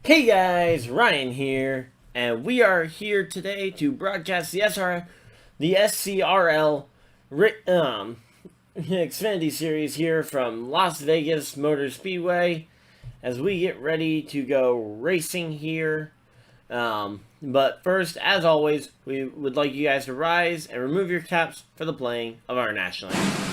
Hey guys, Ryan here, and we are here today to broadcast the SCRL Xfinity series here from Las Vegas Motor Speedway as we get ready to go racing here. But first, as always, we would like you guys to rise and remove your caps for the playing of our national anthem.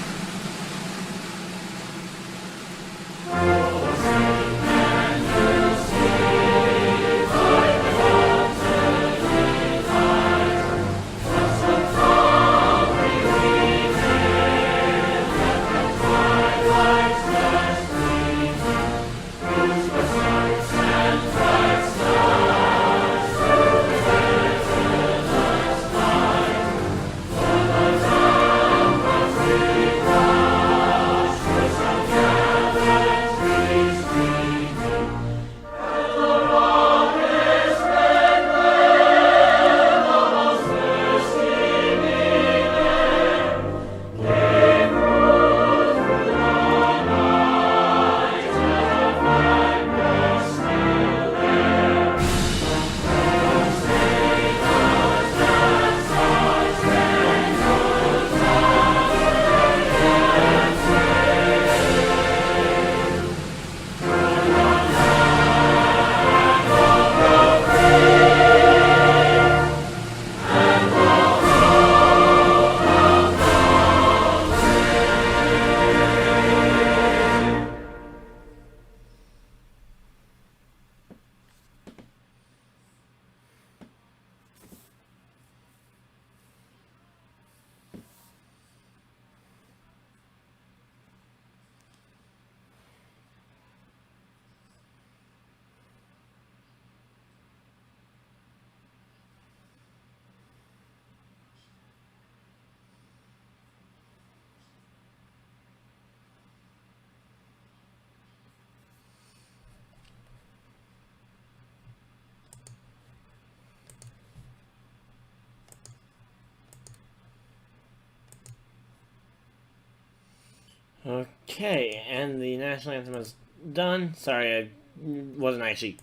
Okay, and the national anthem is done. Sorry, I wasn't actually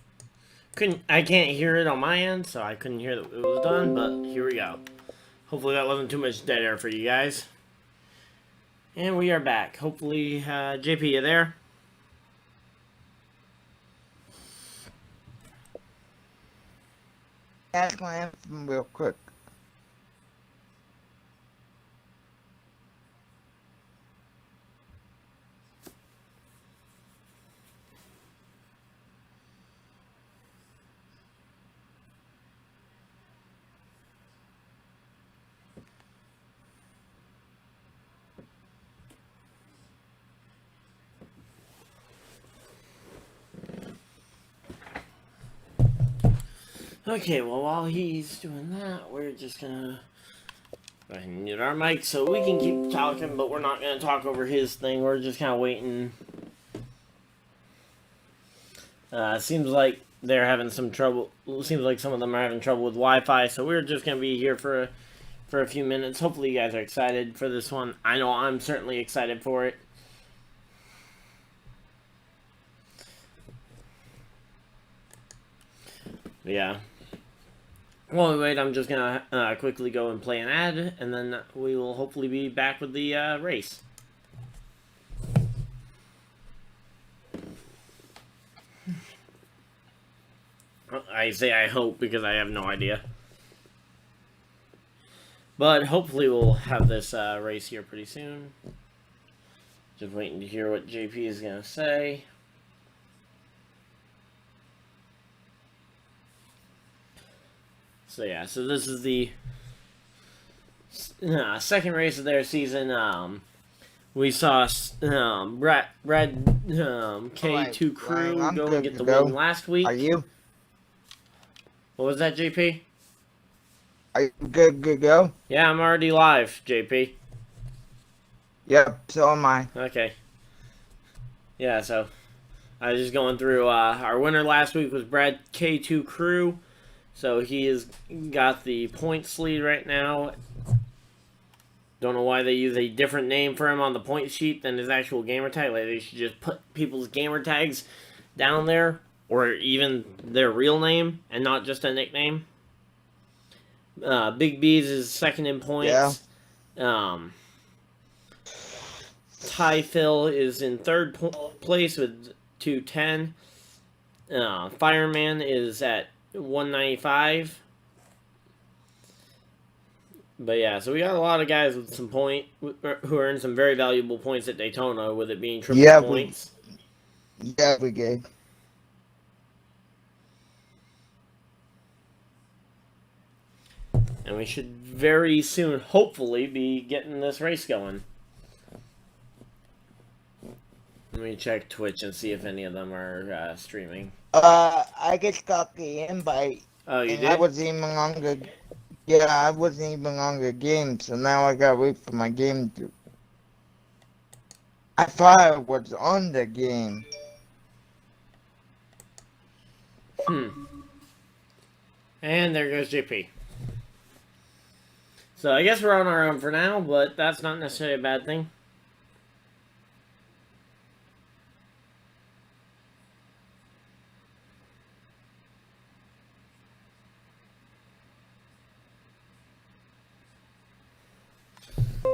I can't hear it on my end, so I couldn't hear that it was done, but here we go. Hopefully that wasn't too much dead air for you guys. And we are back. Hopefully, JP, you there? Ask my anthem real quick. Okay, well, while he's doing that, we're just gonna go ahead and mute our mic so we can keep talking, but we're not gonna talk over his thing. We're just kind of waiting. Seems like they're having some trouble. Seems like some of them are having trouble with Wi-Fi, so we're just gonna be here for a few minutes. Hopefully, you guys are excited for this one. I know I'm certainly excited for it. Yeah. While we wait, I'm just gonna quickly go and play an ad, and then we will hopefully be back with the race. I say I hope because I have no idea. But hopefully we'll have this race here pretty soon. Just waiting to hear what JP is going to say. So yeah, so this is the second race of their season. We saw Brad K2 Crew Ryan, go and get the win last week. Are you? What was that, JP? Are you good to go? Yeah, I'm already live, JP. Yep, so am I. Okay. Yeah, so I was just going through. Our winner last week was Brad K2 Crew. So he has got the points lead right now. Don't know why they use a different name for him on the point sheet than his actual gamer tag. Like, they should just put people's gamer tags down there or even their real name and not just a nickname. Big B's is second in Yeah. points. Ty Phil is in third place with 210. Fireman is at 195. But yeah, so we got a lot of guys with some who earned some very valuable points at Daytona, with it being triple points. We did. And we should very soon, hopefully, be getting this race going. Let me check Twitch and see if any of them are streaming. I just got the invite. Oh, you did? I wasn't even on the. Yeah, I wasn't even on the game, so now I gotta wait for my game to. I thought I was on the game. And there goes JP. So I guess we're on our own for now, but that's not necessarily a bad thing.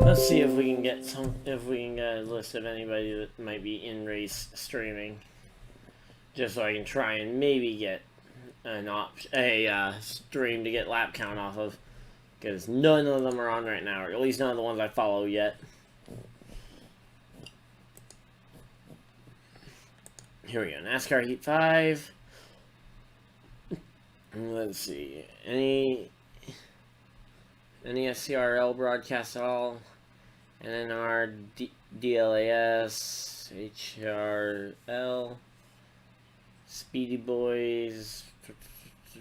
Let's see if we can get a list of anybody that might be in race streaming, just so I can try and maybe get a stream to get lap count off of, because none of them are on right now, or at least none of the ones I follow yet. Here we go, NASCAR Heat 5. Let's see, any SCRL broadcasts at all? NNR, DLAS, HRL, Speedy Boys,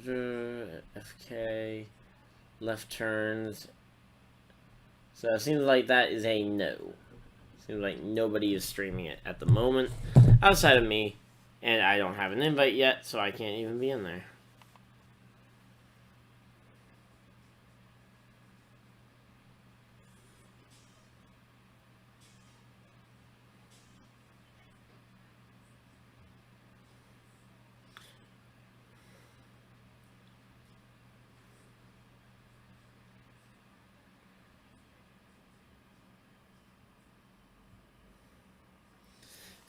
FK, left turns. So it seems like that is a no. Seems like nobody is streaming it at the moment, outside of me, and I don't have an invite yet, so I can't even be in there.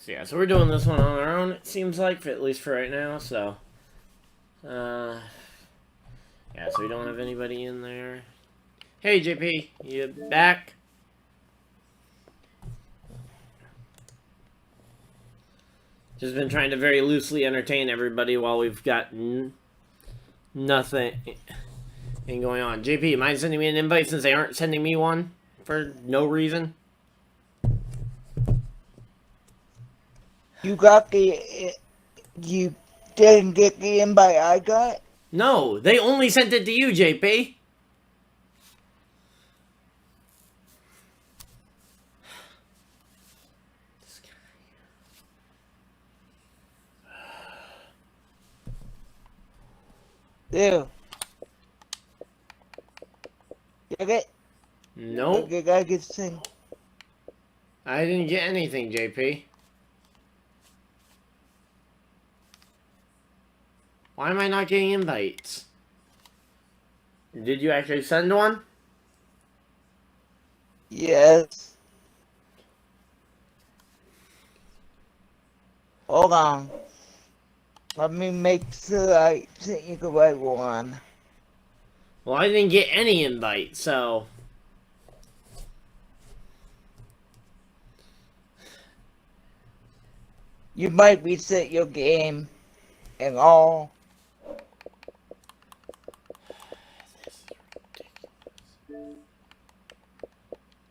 So yeah, so we're doing this one on our own, it seems like, at least for right now, so. Yeah, so we don't have anybody in there. Hey, JP, you back? Just been trying to very loosely entertain everybody while we've got nothing going on. JP, you mind sending me an invite since they aren't sending me one for no reason? You didn't get the invite I got? No, they only sent it to you, JP. Ew. Get it? Nope. The guy gets sing. I didn't get anything, JP. Why am I not getting invites? Did you actually send one? Yes. Hold on. Let me make sure I sent you the right one. Well, I didn't get any invite, so... You might reset your game and all.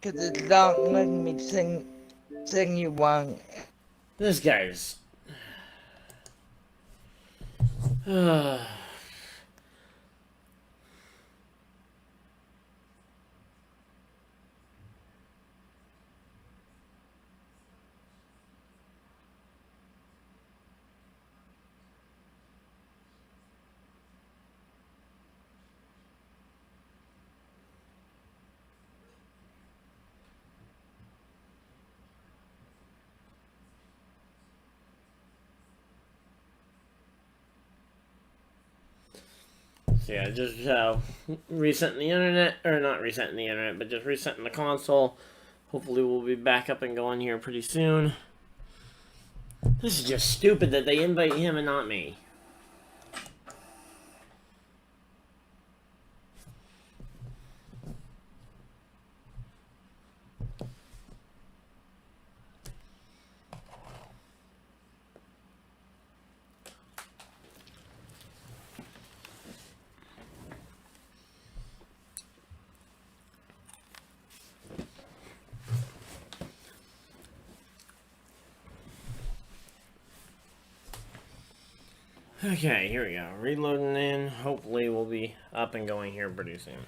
Cause it's not letting me sing you one. This guy's... So yeah, just resetting the internet, or not resetting the internet, but just resetting the console. Hopefully we'll be back up and going here pretty soon. This is just stupid that they invite him and not me. Okay, here we go. Reloading in. Hopefully we'll be up and going here pretty soon.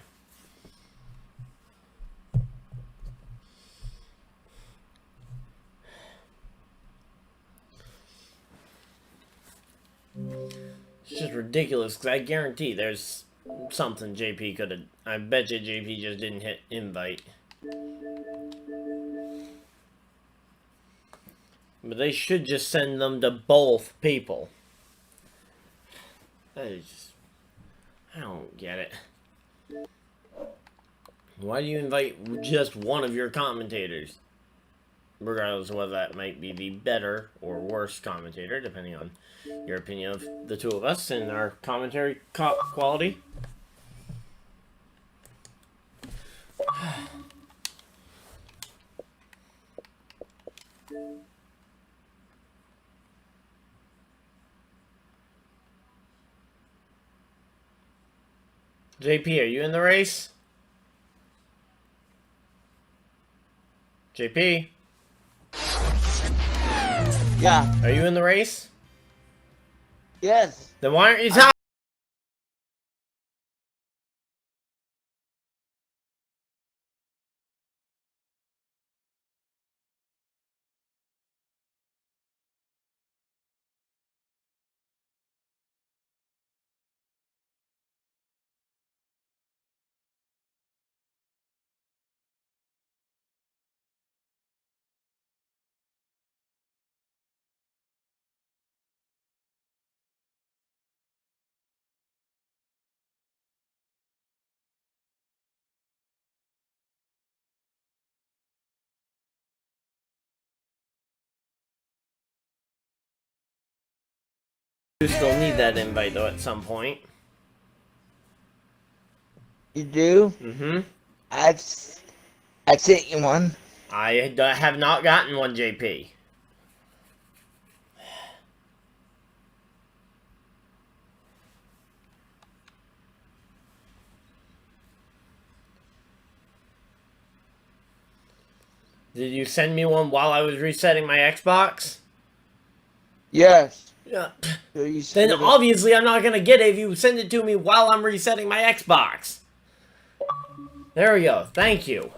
It's just ridiculous, because I guarantee there's something JP could have... I bet you JP just didn't hit invite. But they should just send them to both people. That is just... I don't get it. Why do you invite just one of your commentators? Regardless of whether that might be the better or worse commentator, depending on your opinion of the two of us and our commentary quality. JP, are you in the race? JP? Yeah. Are you in the race? Yes. Then why aren't you talking? You still need that invite though at some point. You do? Mm-hmm. I've sent you one. I have not gotten one, JP. Did you send me one while I was resetting my Xbox? Yes. Yeah. So you Then should have- obviously I'm not gonna get it if you send it to me while I'm resetting my Xbox. There we go. Thank you.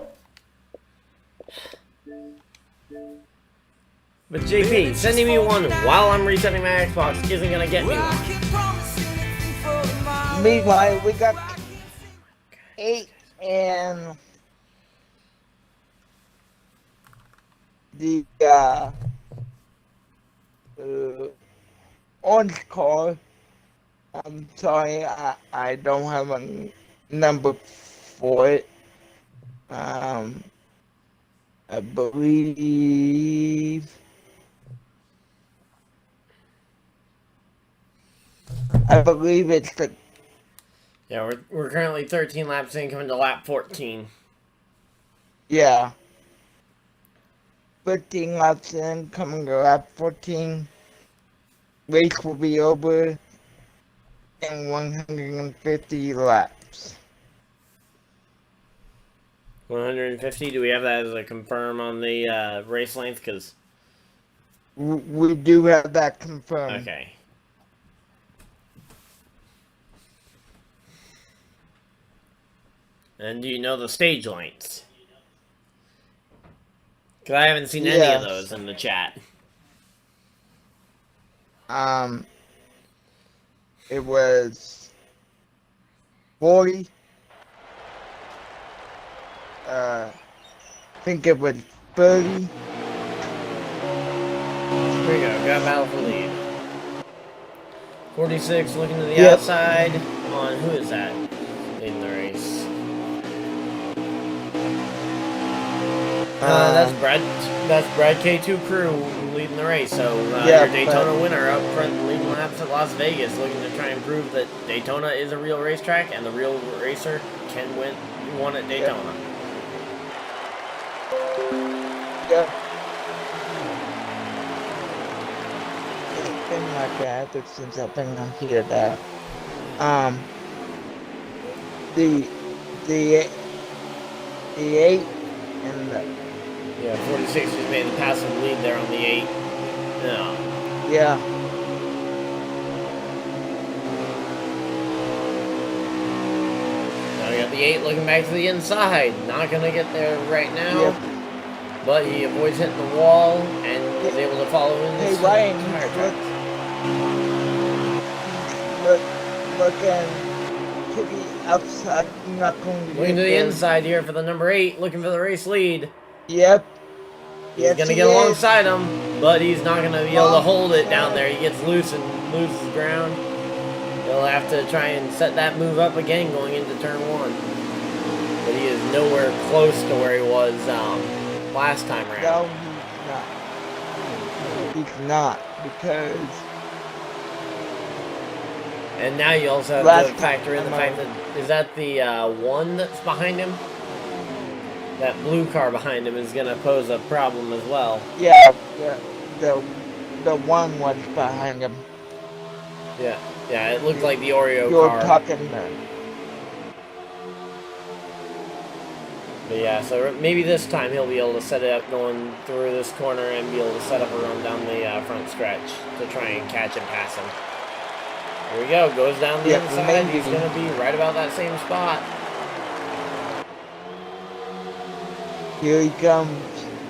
But JP, sending me one while I'm resetting my Xbox isn't gonna get me one. Meanwhile, we got 8 and the orange car. I'm sorry, I don't have a number for it. I believe it's the Yeah, we're currently 13 laps in, coming to lap 14. yeah. 15 laps in, coming to lap 14. Race will be over in 150 laps. 150? Do we have that as a confirm on the race length? Because We do have that confirmed. okay. And do you know the stage lengths? Because I haven't seen any of Yes. those in the chat. It was 40. I think it was 30. Here we go. Got battle for lead. 46 looking to the Yep. outside. on, who is that in the race? That's Brad K2 Crew leading the race. So Yeah, your Daytona winner up front leading laps at Las Vegas, looking to try and prove that Daytona is a real racetrack and the real racer can win at Daytona. Yeah. It's been like that ever since I've been on here. That the 8 and the 46 just made the passive lead there on the 8. yeah. Now we got the 8 looking back to the inside. Not gonna get there right now. Yep. But he avoids hitting the wall and is able to follow in this Ryan, tire track. Looking to the outside, not going to Looking to the inside here for the number 8, looking for the race lead. Yep. He's going to get alongside him, but he's not going to be able to hold it down there. He gets loose and loses ground. He'll have to try and set that move up again going into turn 1. But he is nowhere close to where he was last time around. No, he's not, because... And now you also have to factor in the fact that, is that the 1 that's behind him? That blue car behind him is going to pose a problem as well. Yeah, the 1 was behind him. Yeah, it looked like the Oreo car. You're talking there. But yeah, so maybe this time he'll be able to set it up going through this corner and be able to set up a run down the front stretch to try and catch and pass him. Here we go, goes down the inside. He's going to be right about that same spot. Here he comes.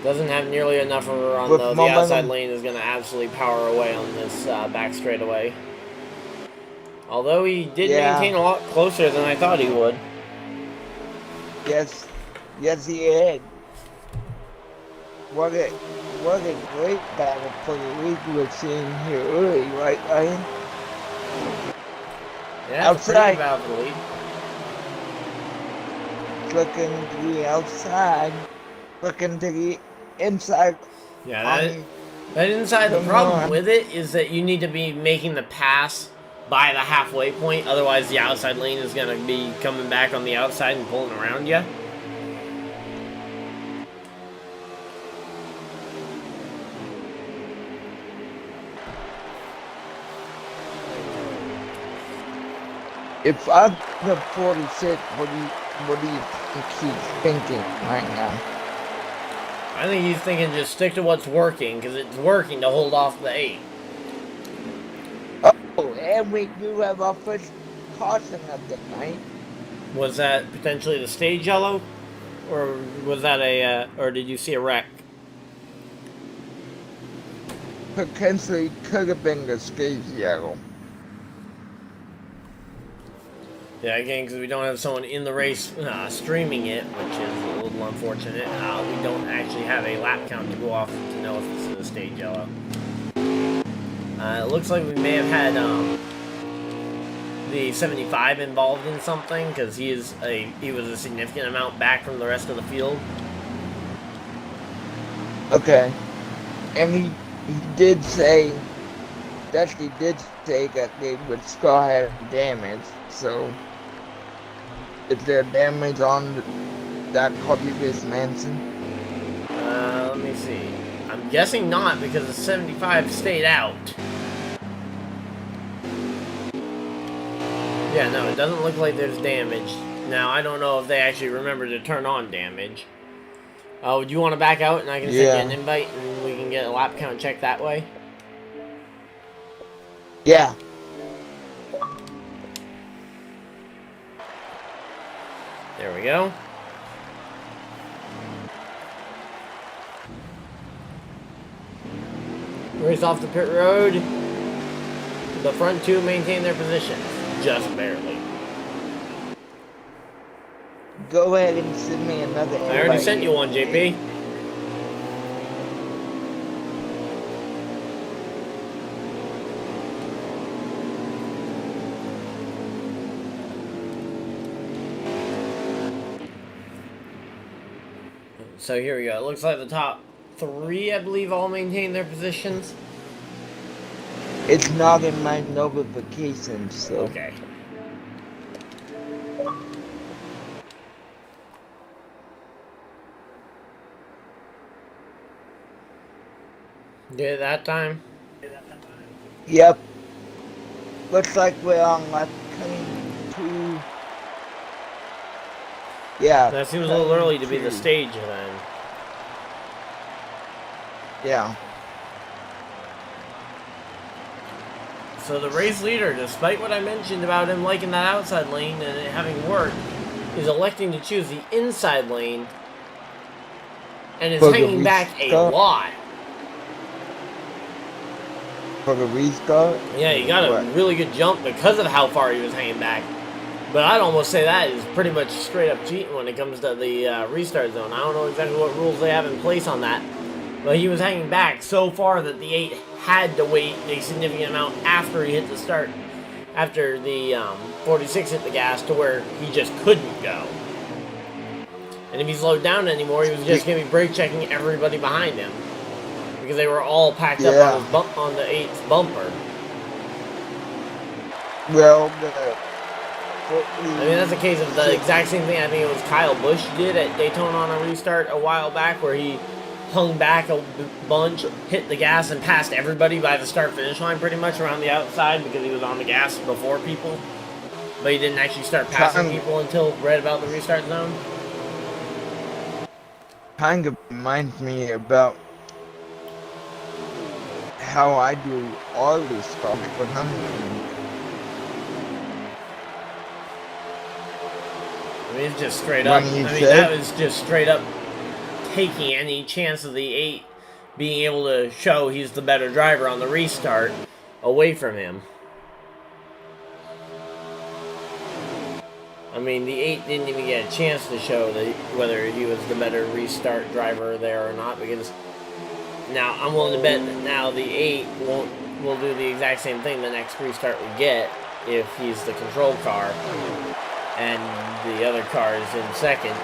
Doesn't have nearly enough of a run, though. The outside lane is going to absolutely power away on this back straightaway. Although he did maintain a lot closer than I thought he would. Yes, he did. What a great battle for the league we're seeing here early, right, Ryan? Yeah, it's pretty good battle for the lead. Looking to the outside, looking to the inside. Yeah, that inside, the problem with it is that you need to be making the pass by the halfway point, otherwise the outside lane is going to be coming back on the outside and pulling around you. If I'm the 46, what do you think he's thinking right now? I think he's thinking just stick to what's working, because it's working to hold off the 8. Oh, and we do have our first caution of the night. Was that potentially the stage yellow? Or was that or did you see a wreck? Potentially could have been the stage yellow. Yeah, again, because we don't have someone in the race streaming it, which is a little unfortunate. We don't actually have a lap count to go off to know if this is a stage yellow. It looks like we may have had the 75 involved in something, because he was a significant amount back from the rest of the field. Okay. And he did say that they would still have damage, so is there damage on that Copy-Paste Manson? Let me see. I'm guessing not, because the 75 stayed out. Yeah, no, it doesn't look like there's damage. Now, I don't know if they actually remember to turn on damage. Would you want to back out and I can send you an invite and we can get a lap count check that way? Yeah. There we go. Race off the pit road. The front 2 maintain their positions. Just barely. Go ahead and send me another invite. I already sent you one, JP. So here we go. It looks like the top 3, I believe, all maintain their positions. It's not in my notifications, so. Okay. Did it that time? Yep. Looks like we're on lap 22. Yeah. That seems a little early to be the 22. stage then. Yeah. So the race leader, despite what I mentioned about him liking that outside lane and it having worked, is electing to choose the inside lane and is For the hanging back a restart? lot. For the restart? Yeah, he got a What? really good jump because of how far he was hanging back. But I'd almost say that is pretty much straight up cheating when it comes to the restart zone. I don't know exactly what rules they have in place on that. But he was hanging back so far that the 8 had to wait a significant amount after he hit the start. After the 46 hit the gas to where he just couldn't go. And if he slowed down anymore, he was just going to be brake checking everybody behind him. Because they were all packed up on the 8's bumper. Well, I mean, that's a case of the exact same thing I think it was Kyle Busch did at Daytona on a restart a while back, where he hung back a bunch, hit the gas, and passed everybody by the start-finish line pretty much around the outside because he was on the gas before people. But he didn't actually start passing people until right about the restart zone. Kind of reminds me about how I do all this stuff for him. I mean, it's just straight up. I mean, that was just straight up taking any chance of the 8 being able to show he's the better driver on the restart away from him. I mean, the 8 didn't even get a chance to show whether he was the better restart driver there or not, because now I'm willing to bet that now the 8 will do the exact same thing the next restart we get if he's the control car and the other car is in second.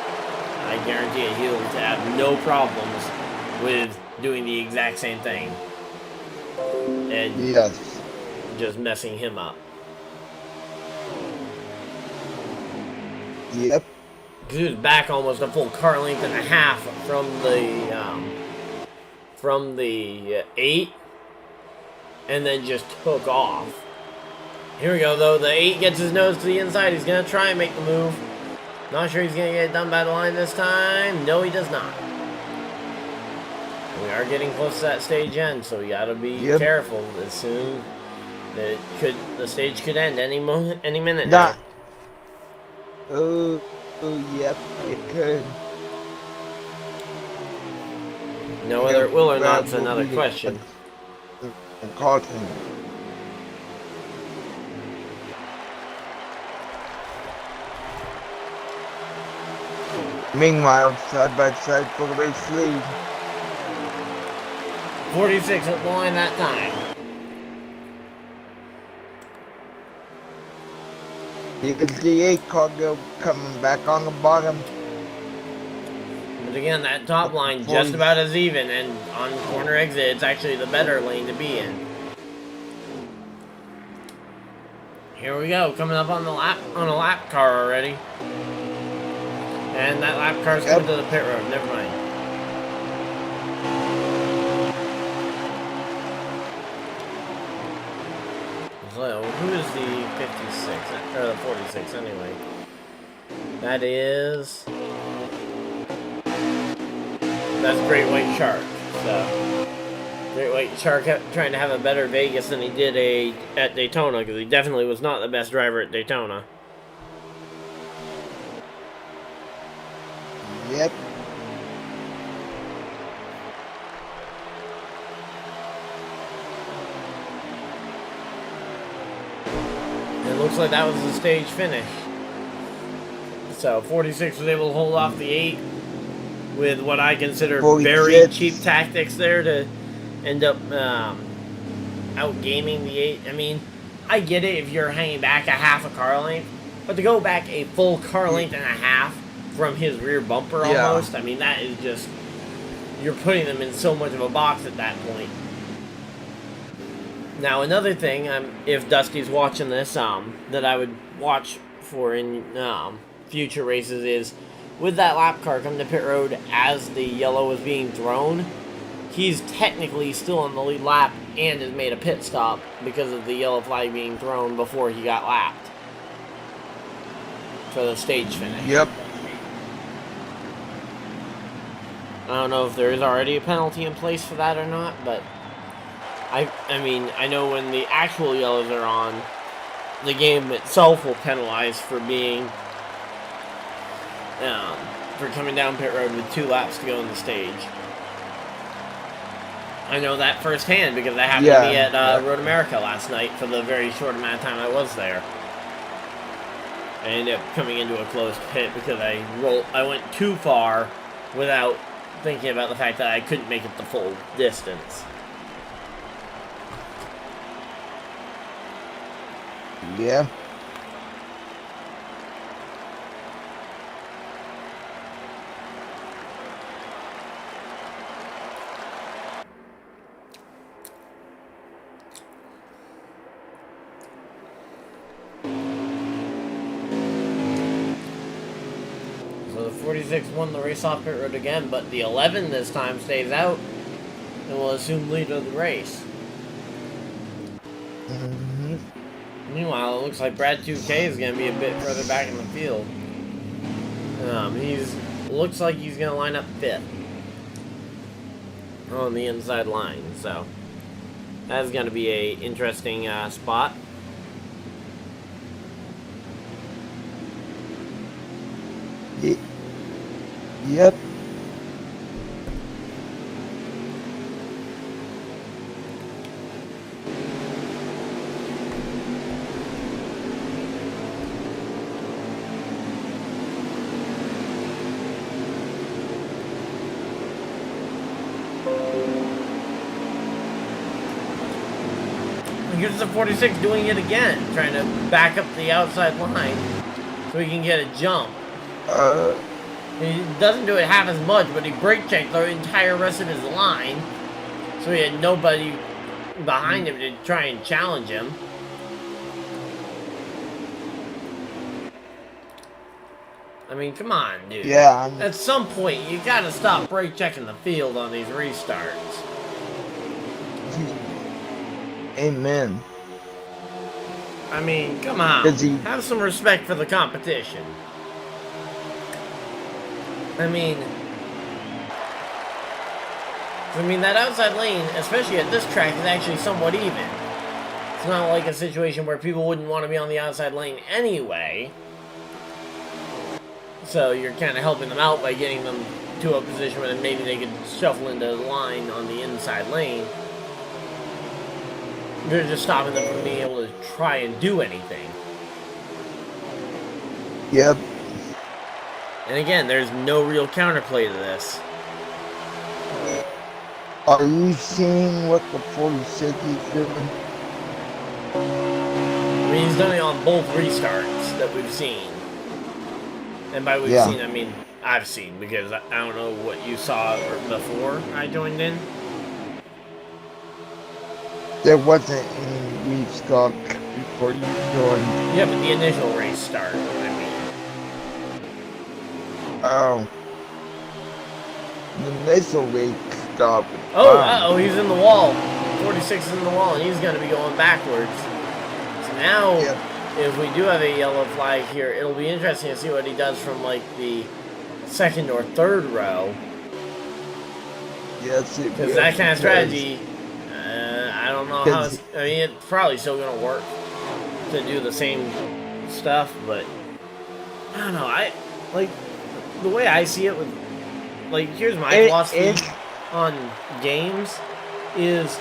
I guarantee you he'll have no problems with doing the exact same thing and just messing him up. Yep. He was back almost a full car length and a half from the 8, and then just took off. Here we go, though. The 8 gets his nose to the inside. He's going to try and make the move. Not sure he's going to get it done by the line this time. No, he does not. We are getting close to that stage end, so we got to be careful. As soon the stage could end any minute now. Oh, yep, it could. No, whether it will or not is another question. Caution. Meanwhile, side by side for the race lead. 46 at the line that time. Here's the 8 car coming back on the bottom. But again, that top line just about as even, and on corner exit, it's actually the better lane to be in. Here we go, coming up on a lap car already. And that lap car's coming to the pit road, never mind. So, who is the 56, or the 46 anyway? That is... That's Great White Shark. So, Great White Shark trying to have a better Vegas than he did at Daytona, because he definitely was not the best driver at Daytona. Yep. It looks like that was the stage finish. So 46 was able to hold off the 8 with what I consider 46. very cheap tactics there to end up outgaming the 8. I mean, I get it if you're hanging back a half a car length, but to go back a full car length and a half from his rear bumper Yeah. almost. I mean, that is just, you're putting them in so much of a box at that point. Now, another thing, if Dusty's watching this, that I would watch for in future races is, with that lap car coming to pit road as the yellow was being thrown, he's technically still on the lead lap and has made a pit stop because of the yellow flag being thrown before he got lapped for the stage finish. Yep. I don't know if there is already a penalty in place for that or not, but I mean, I know when the actual yellows are on, the game itself will penalize for being, for coming down pit road with 2 laps to go on the stage. I know that firsthand because I happened to be at Road America last night for the very short amount of time I was there. I ended up coming into a closed pit because I went too far without thinking about the fact that I couldn't make it the full distance. Yeah. So the 46 won the race off pit road again, but the 11 this time stays out and will assume lead of the race. Mm-hmm. Meanwhile, it looks like Brad 2K is going to be a bit further back in the field. Looks like he's going to line up 5th on the inside line, so that's going to be a interesting spot. Yep. Here's the 46 doing it again, trying to back up the outside line so he can get a jump. He doesn't do it half as much, but he brake checked the entire rest of his line, so he had nobody behind him to try and challenge him. I mean, come on, dude. Yeah. At some point, you gotta stop brake checking the field on these restarts. Amen. I mean, come on. Have some respect for the competition. I mean, that outside lane, especially at this track, is actually somewhat even. It's not like a situation where people wouldn't want to be on the outside lane anyway. So you're kind of helping them out by getting them to a position where maybe they could shuffle into the line on the inside lane. You're just stopping them from being able to try and do anything. Yep. And again, there's no real counterplay to this. Are you seeing what the 46 is doing? I mean, he's done it on both restarts that we've seen. And by we've seen, I mean I've seen, because I don't know what you saw before I joined in. There wasn't any restart before you joined. Yeah, but the initial race start, I mean. Oh. The initial race start. Oh, uh-oh, he's in the wall. 46 is in the wall, and he's going to be going backwards. So now, if we do have a yellow flag here, it'll be interesting to see what he does from, like, the second or third row. Yes, because that kind of strategy, I don't know how it's, I mean, it's probably still going to work to do the same stuff, but I don't know. Like, the way I see it with, like, here's my philosophy on games is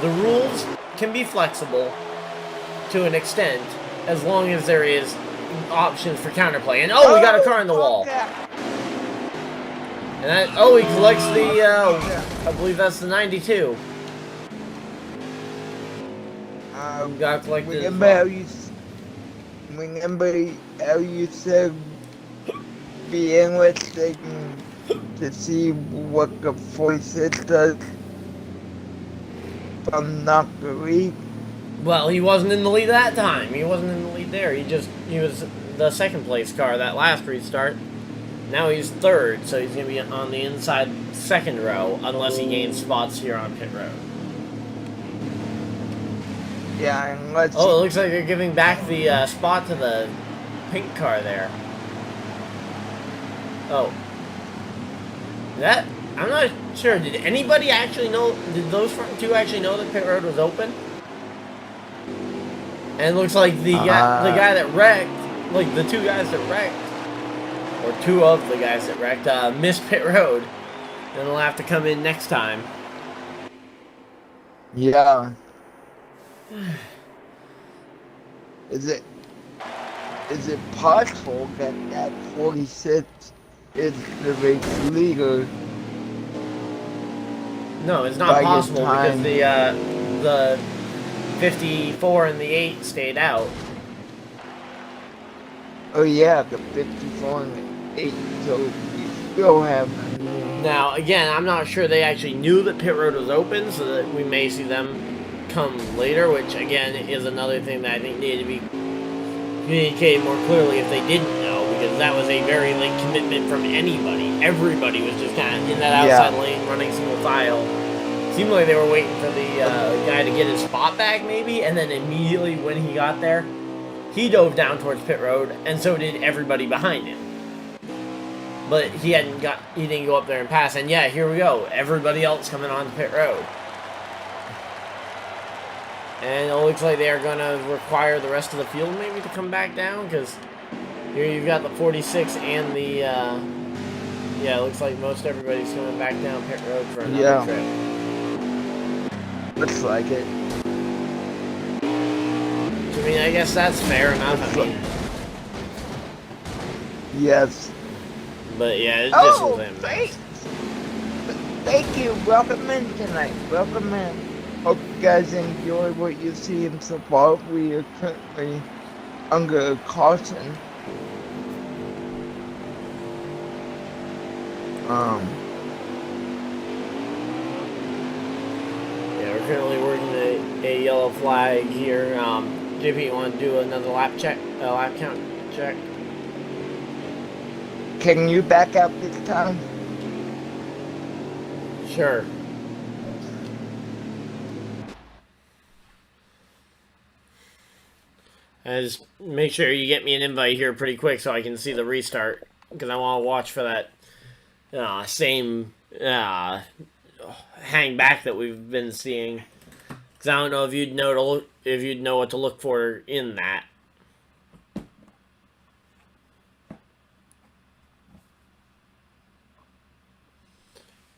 the rules can be flexible to an extent as long as there is options for counterplay. And we got a car in the wall. And that, he collects the, I believe that's the 92. Got collected. Remember how you said be interesting to see what the 46 does from not the lead. Well, he wasn't in the lead that time. He wasn't in the lead there. He was the second place car that last restart. Now he's third, so he's going to be on the inside second row unless he gains spots here on pit road. Yeah, unless Oh, it looks like they're giving back the spot to the pink car there. Oh. I'm not sure. Did anybody actually know? Did those front two actually know that pit road was open? And it looks like the guy that wrecked, like the two guys that wrecked, or two of the guys that wrecked, missed pit road. And they'll have to come in next time. Yeah. Is it possible that 46 is the race leader? No, it's not possible because the 54 and the 8 stayed out. Oh yeah, the 54 and the 8, so you still have... Now, again, I'm not sure they actually knew that pit road was open, so that we may see them come later, which, again, is another thing that I think needed to be communicated more clearly if they didn't know, because that was a very late commitment from anybody. Everybody was just kind of in that outside lane running single file. Seemed like they were waiting for the guy to get his spot back, maybe, and then immediately when he got there, he dove down towards pit road, and so did everybody behind him. But he didn't go up there and pass, and yeah, here we go. Everybody else coming on pit road. And it looks like they are going to require the rest of the field maybe to come back down, because here you've got the 46 and the, yeah, it looks like most everybody's coming back down pit road for another trip. Looks like it. I mean, I guess that's fair enough. I mean, yes. But yeah, it Oh, just wasn't thank you. Welcome in tonight. Welcome in. Hope you guys enjoy what you're seeing so far. We are currently under caution. Yeah, we're currently working a yellow flag here. JP, you want to do another lap count check? Can you back out this time? Sure. Just make sure you get me an invite here pretty quick so I can see the restart, because I want to watch for that same hang back that we've been seeing. Because I don't know if you'd know what to look for in that.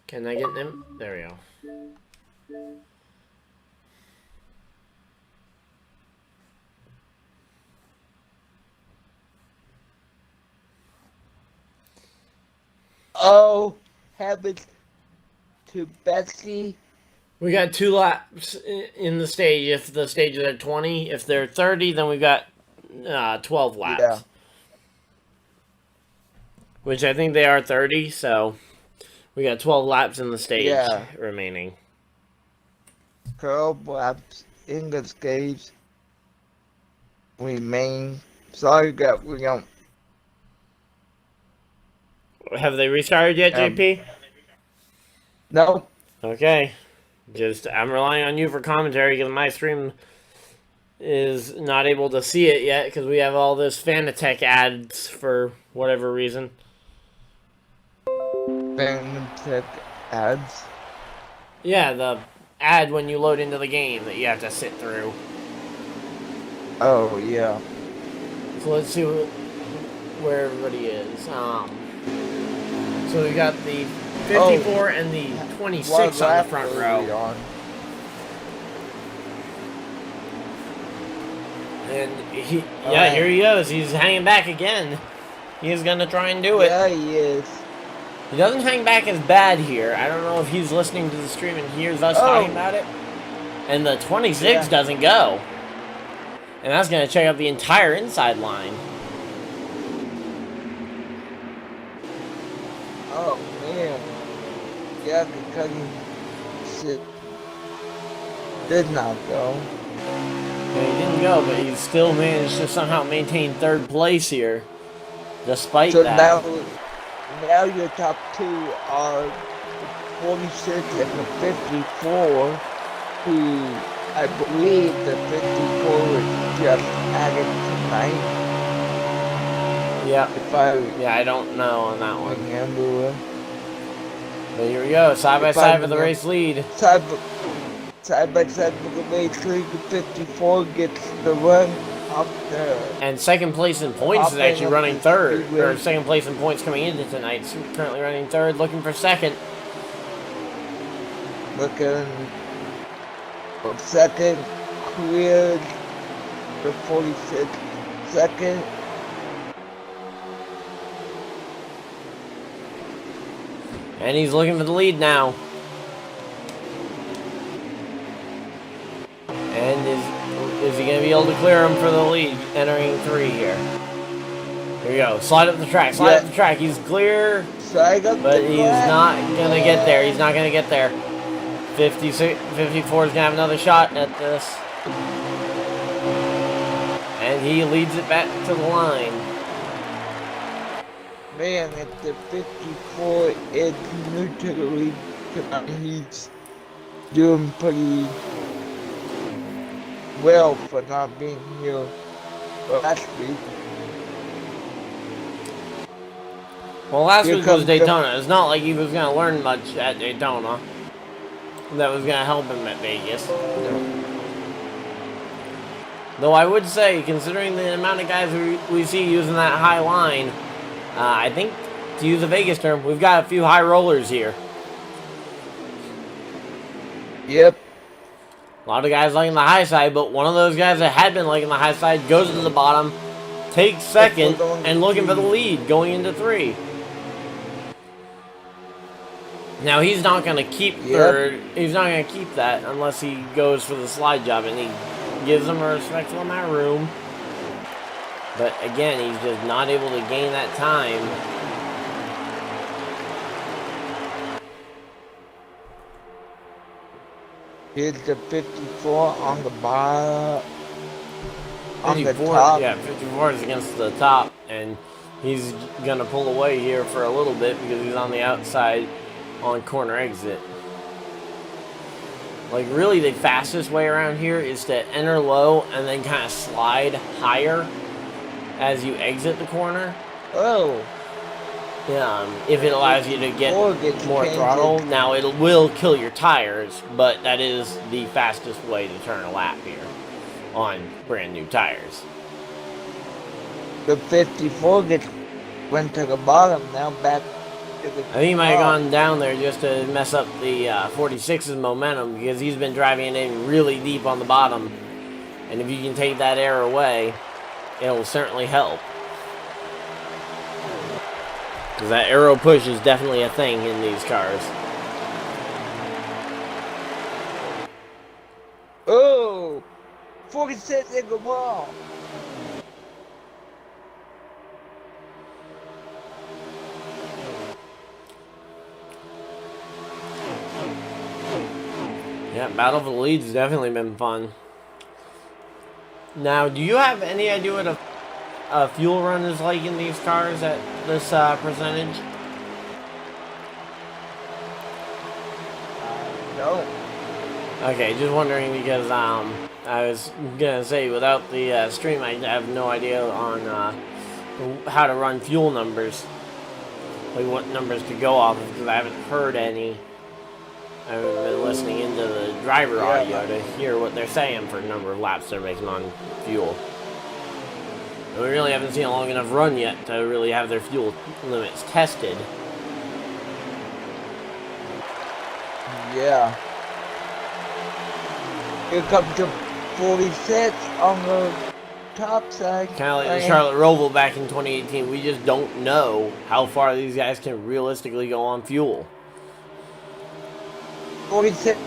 Can I get them? There we go. Oh, heavens to Betsy. We got 2 laps in the stage. If the stages are 20, if they're 30, then we've got 12 laps. Yeah. Which I think they are 30, so we got 12 laps in the stage remaining. 12 laps in the stage remain. Sorry that we don't. Have they restarted yet, JP? No. Okay. I'm relying on you for commentary because my stream is not able to see it yet because we have all this Fanatec ads for whatever reason. Fanatec ads? Yeah, the ad when you load into the game that you have to sit through. Oh, yeah. So let's see where everybody is. So we got the 54 and the 26 on the front row. And here he goes. He's hanging back again. He's gonna try and do it. Yeah, he is. He doesn't hang back as bad here. I don't know if he's listening to the stream and hears us talking about it. And the 26 doesn't go. And that's gonna check out the entire inside line. Oh man. Yeah, because shit did not go. Yeah, he didn't go, but he still managed to somehow maintain third place here, despite So that. now your top two are 46 and the 54, who I believe the 54 was just added tonight. Yep. If Yeah, I don't know on that one. remember. But here we go, side by side for the race lead. Side by side for the race lead, the 54 gets the run up there. And second place in points is actually running third. Or second place in points coming into tonight. So currently running third, looking for second. Looking for second, cleared the 46 second. And he's looking for the lead now. And is he going to be able to clear him for the lead entering 3 here? Here we go. Slide up the track. Slide up the track. He's clear. But he's not going to get there. He's not going to get there. 54 is going to have another shot at this. And he leads it back to the line. Man, at the 54, it's new to the league. He's doing pretty well for not being here last week. Well, last week was Daytona. It's not like he was going to learn much at Daytona that was going to help him at Vegas. Though I would say, considering the amount of guys we see using that high line, I think, to use a Vegas term, we've got a few high rollers here. Yep. A lot of guys liking the high side, but one of those guys that had been liking the high side goes to the bottom, takes second, and looking for the lead going into 3. Now, he's not going to keep third. He's not going to keep that unless he goes for the slide job, and he gives him a respectful amount of room. But again, he's just not able to gain that time. Here's the 54 on the bottom. On the top. Yeah, 54 is against the top, and he's going to pull away here for a little bit because he's on the outside on corner exit. Like, really, the fastest way around here is to enter low and then kind of slide higher as you exit the corner. Oh. If it allows you to get more throttle. Now, it will kill your tires, but that is the fastest way to turn a lap here on brand new tires. The 54 went to the bottom, now back to the I think he might have gone down there just to mess up the 46's momentum because he's been driving it in really deep on the bottom. And if you can take that air away, it will certainly help. Because that aero push is definitely a thing in these cars. Oh! 46 in the wall! Yeah, Battle for the Leads has definitely been fun. Now, do you have any idea what a fuel run is like in these cars at this percentage? No. Okay, just wondering because I was gonna say without the stream, I have no idea on how to run fuel numbers, like what numbers to go off of, because I haven't heard any. I haven't been listening into the driver audio to hear what they're saying for the number of laps they're making on fuel. And we really haven't seen a long enough run yet to really have their fuel limits tested. Yeah. Here comes the 46 on the top side. Kind of like the Charlotte Roval back in 2018. We just don't know how far these guys can realistically go on fuel. 46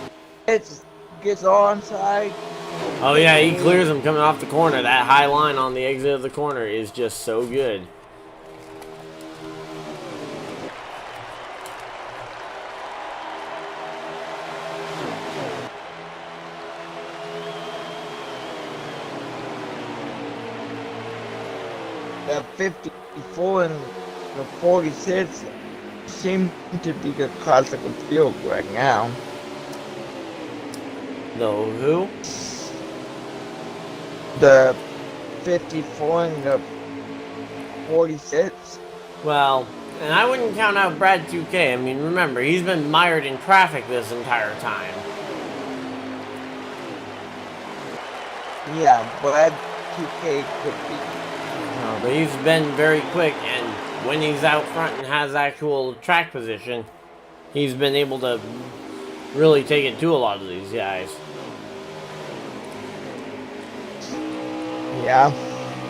gets onside. Oh yeah, he clears him coming off the corner. That high line on the exit of the corner is just so good. the 54 and the 46 seem to be the classical field right now. No, who? The 54 and the 46. Well, and I wouldn't count out Brad 2K. I mean, remember, he's been mired in traffic this entire time. Yeah, Brad 2K could be. But he's been very quick, and when he's out front and has actual track position, he's been able to really take it to a lot of these guys. Yeah.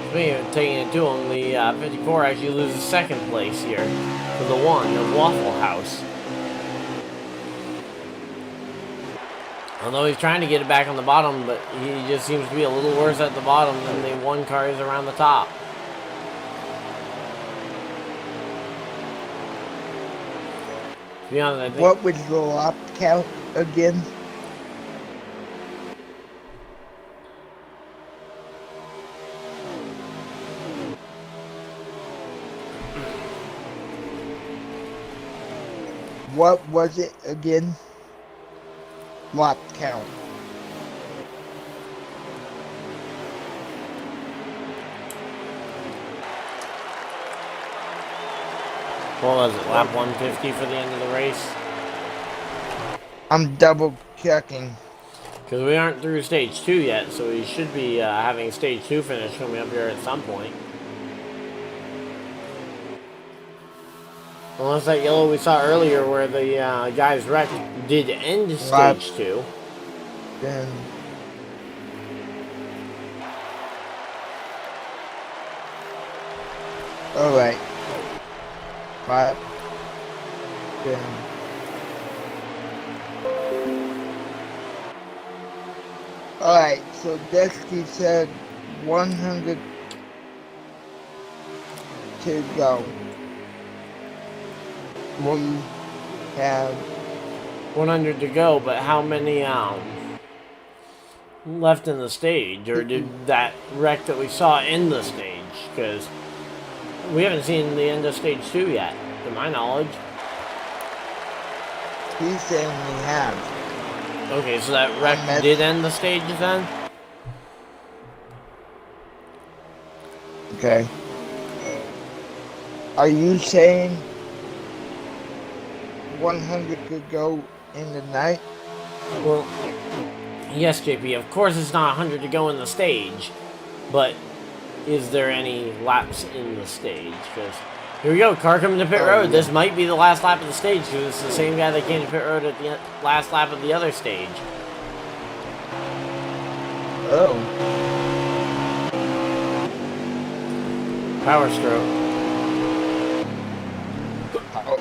Speaking of taking it to him, the 54 actually loses second place here to the 1 of Waffle House. Although he's trying to get it back on the bottom, but he just seems to be a little worse at the bottom than the 1 car is around the top. To be honest, I think... What was the lap count again? What was it again? Lap count. What was it, lap 150 for the end of the race? I'm double checking. Because we aren't through stage 2 yet, so we should be having stage 2 finish coming up here at some point. Unless that yellow we saw earlier where the guy's wreck did end stage 2. Then. Alright. 5. Then. Alright, so Dusty said 100 to go. We have 100 to go, but how many left in the stage? Or did that wreck that we saw end the stage? Because we haven't seen the end of stage 2 yet, to my knowledge. He's saying we have. Okay, so that wreck did end the stage then? Okay. Are you saying 100 could go in the night? Well, yes, JP, of course it's not 100 to go in the stage, but is there any laps in the stage? Because here we go, car coming to pit road. Yeah. This might be the last lap of the stage because it's the same guy that came to pit road at the last lap of the other stage. Oh. Power stroke. Oh.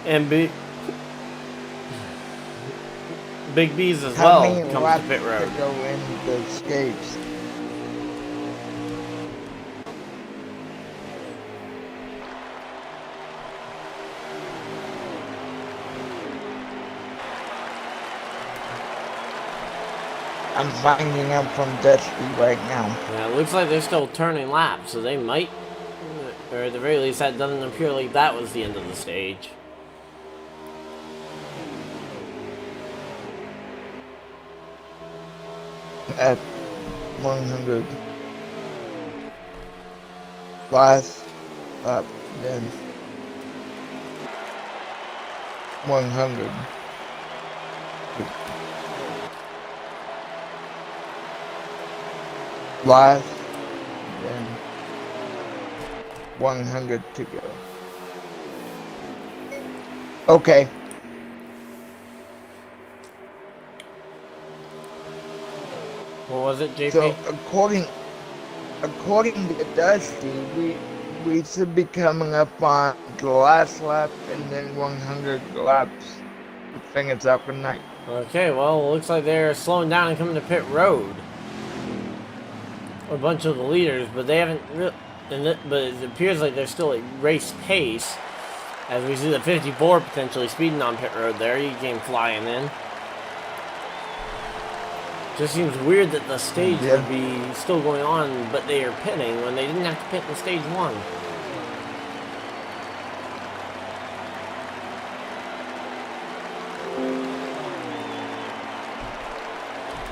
And Big B's as well comes to pit road. Go in the escapes. I'm finding out from Dusty right now. Yeah, it looks like they're still turning laps, so they might, or at the very least, that doesn't appear like that was the end of the stage. At 100. Last up, then 100. Last, then 100 to go. Okay. What was it, JP? So according to Dusty, we should be coming up on the last lap and then 100 laps. I think it's up at night. Okay, well, it looks like they're slowing down and coming to pit road. A bunch of the leaders, but they haven't really. But it appears like they're still at race pace, as we see the 54 potentially speeding on pit road. There, he came flying in. Just seems weird that the stage Yeah. would be still going on, but they are pitting when they didn't have to pit in stage 1.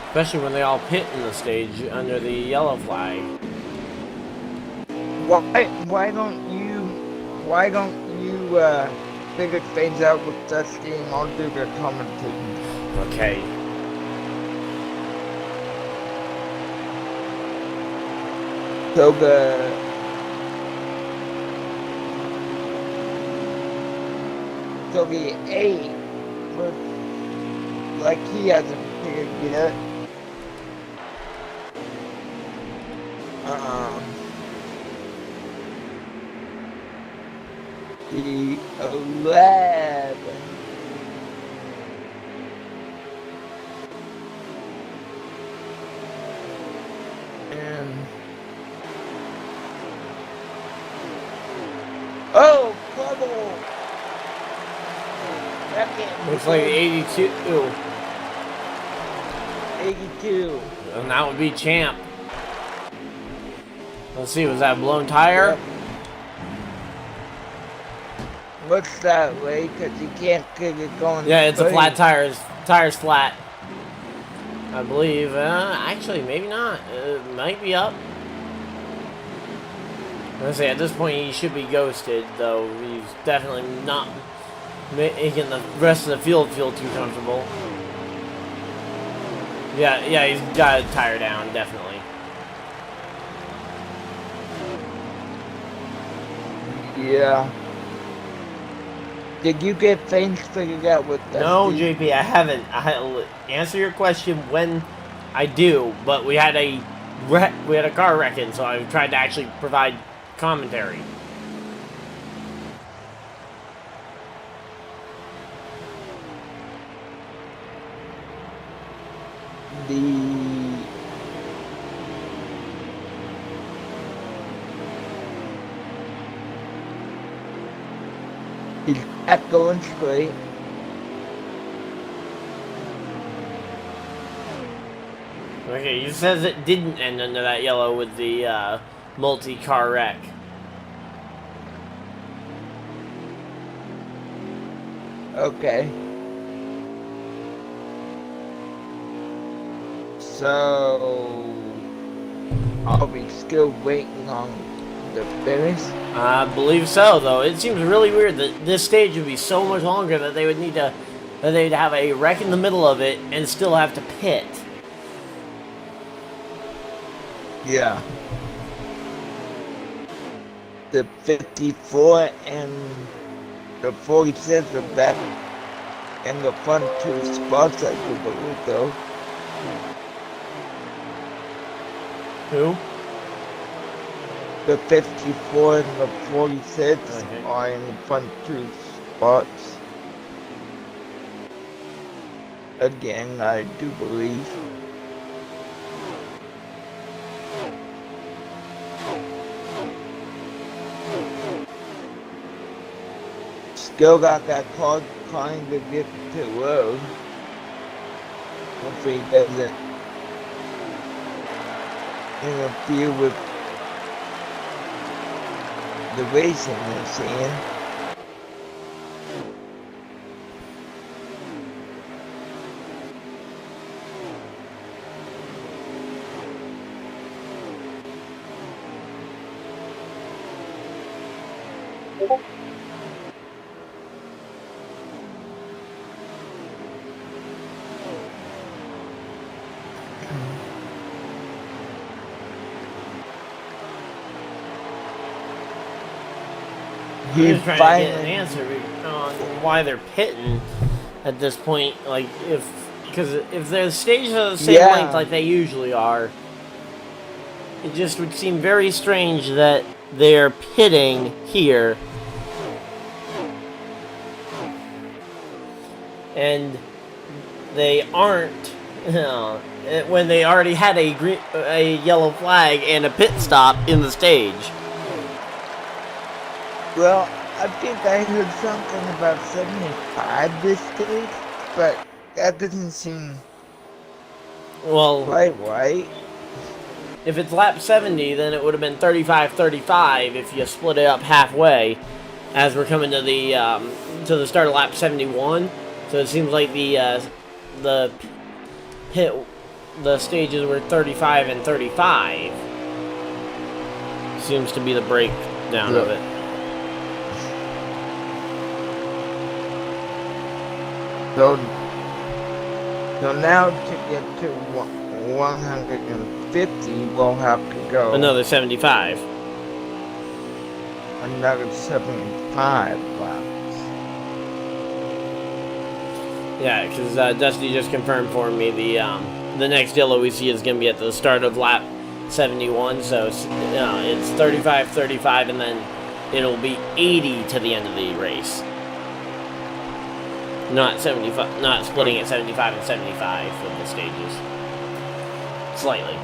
Especially when they all pit in the stage under the yellow flag. Why don't you figure things out with Dusty and I'll do the commentating. Okay. So the 8 was like he hasn't figured yet. The 11 and oh, trouble! Looks like 82. 82. And that would be champ. Let's see, was that a blown tire? Yep. Looks that way because you can't get it going. Yeah, it's a straight. flat tire. Tire's flat. I believe. Actually, maybe not. It might be up. Let's say at this point he should be ghosted, though. He's definitely not making the rest of the field feel too comfortable. Yeah, he's got a tire down, definitely. Yeah. Did you get things figured out with that? No, JP, I haven't. I'll answer your question when I do, but we had a car wrecking, so I tried to actually provide commentary. He's not going straight. Okay, he says it didn't end under that yellow with the multi-car wreck. Okay. So, are we still waiting on the finish? I believe so, though. It seems really weird that this stage would be so much longer that they would need to, that they'd have a wreck in the middle of it and still have to pit. Yeah. The 54 and the 46 are back in the front two spots, I do believe, though. Who? The 54 and the 46 Okay. are in the front two spots. Again, I do believe. Still got that car trying to get to the road. Hopefully he doesn't interfere with the racing we're seeing. I'm just trying to get an answer on why they're pitting at this point. Like, because if the stages are the same Yeah. length like they usually are, it just would seem very strange that they're pitting here. And they aren't, when they already had a yellow flag and a pit stop in the stage. Well, I think I heard something about 75 this stage, but that doesn't seem Well, right. if it's lap 70, then it would have been 35-35 if you split it up halfway, as we're coming to the start of lap 71. So it seems like the hit the stages were 35 and 35. Seems to be the breakdown of it. So now to get to 150, we'll have to go Another 75. another 75 laps. Yeah, because Dusty just confirmed for me the next yellow we see is going to be at the start of lap 71. So it's 35-35, and then it'll be 80 to the end of the race. Not 75, not splitting at 75 and 75 for the stages. Slightly.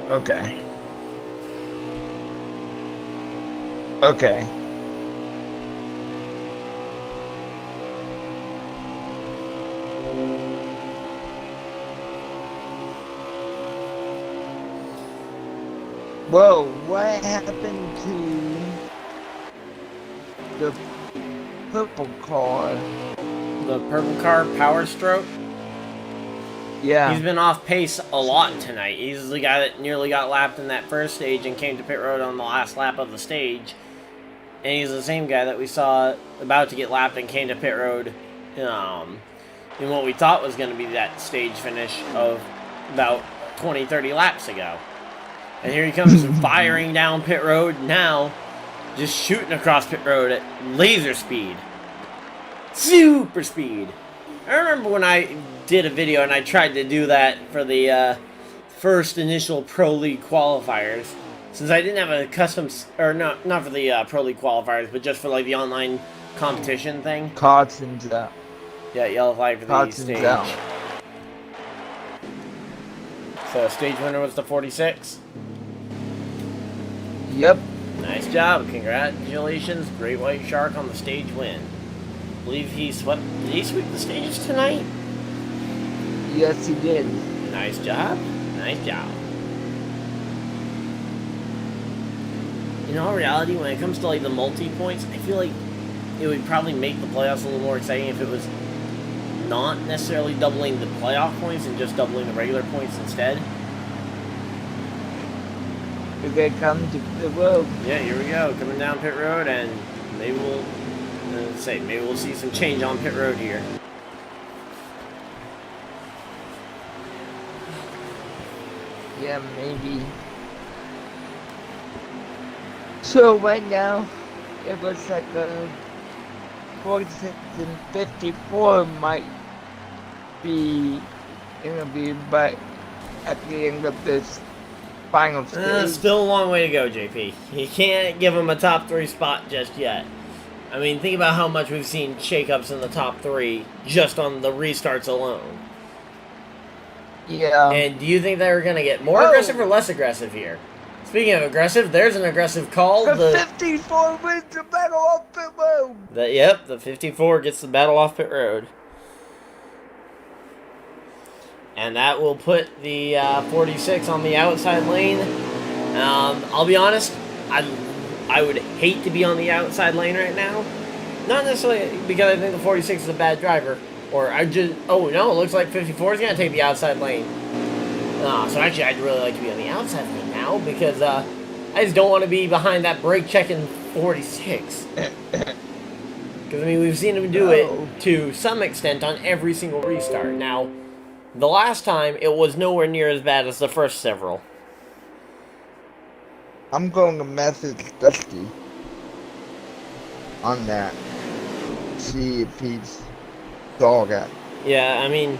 Okay. Whoa, what happened to the purple car? The purple car, Power Stroke. Yeah. He's been off pace a lot tonight. He's the guy that nearly got lapped in that first stage and came to pit road on the last lap of the stage. And he's the same guy that we saw about to get lapped and came to pit road in what we thought was going to be that stage finish of about 20-30 laps ago. And here he comes firing down pit road now, just shooting across pit road at laser speed. Super speed. I remember when I did a video and I tried to do that for the first initial Pro League qualifiers. Since I didn't have a custom, or not for the Pro League qualifiers, but just for like the online competition thing. Carson's out. Yeah, yellow flag for the Carson's stage. out. So stage winner was the 46. Yep. Nice job. Congratulations, Great White Shark, on the stage win. I believe he swept. Did he sweep the stages tonight? Yes, he did. Nice job. Nice job. In all reality, when it comes to like the multi-points, I feel like it would probably make the playoffs a little more exciting if it was not necessarily doubling the playoff points and just doubling the regular points instead. They come to the road. Yeah, here we go, coming down pit road, and maybe we'll see some change on pit road here. Yeah, maybe. So right now, it looks like 46 and 54 might be gonna be right at the end of this final stage. Still a long way to go, JP. You can't give him a top 3 spot just yet. I mean, think about how much we've seen shakeups in the top 3 just on the restarts alone. Yeah. And do you think they're going to get more aggressive or less aggressive here? Speaking of aggressive, there's an aggressive call. The 54 wins the battle off pit road. Yep, the 54 gets the battle off pit road. And that will put the 46 on the outside lane. I'll be honest, I would hate to be on the outside lane right now. Not necessarily because I think the 46 is a bad driver. Or oh no, it looks like 54 is going to take the outside lane. So actually I'd really like to be on the outside lane now because I just don't want to be behind that brake checking 46. Because I mean, we've seen him do it to some extent on every single restart. Now, the last time, it was nowhere near as bad as the first several. I'm going to message Dusty on that. See if he's saw that. Yeah, I mean,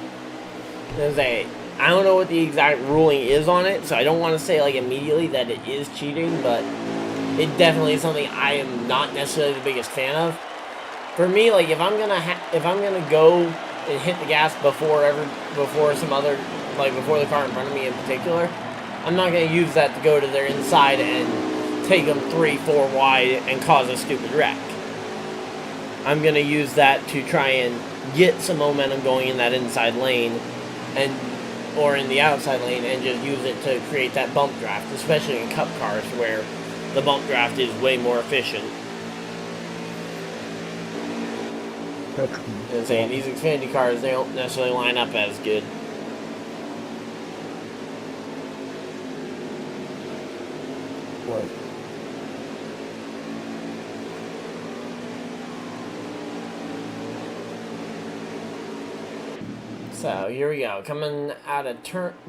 I don't know what the exact ruling is on it, so I don't want to say like immediately that it is cheating, but it definitely is something I am not necessarily the biggest fan of. For me, like if I'm gonna go and hit the gas before the car in front of me in particular, I'm not gonna use that to go to their inside and take them 3-4 wide and cause a stupid wreck. I'm gonna use that to try and get some momentum going in that inside lane and or in the outside lane and just use it to create that bump draft, especially in cup cars where the bump draft is way more efficient. And saying these Xfinity cars, they don't necessarily line up as good. What? So here we go, coming out of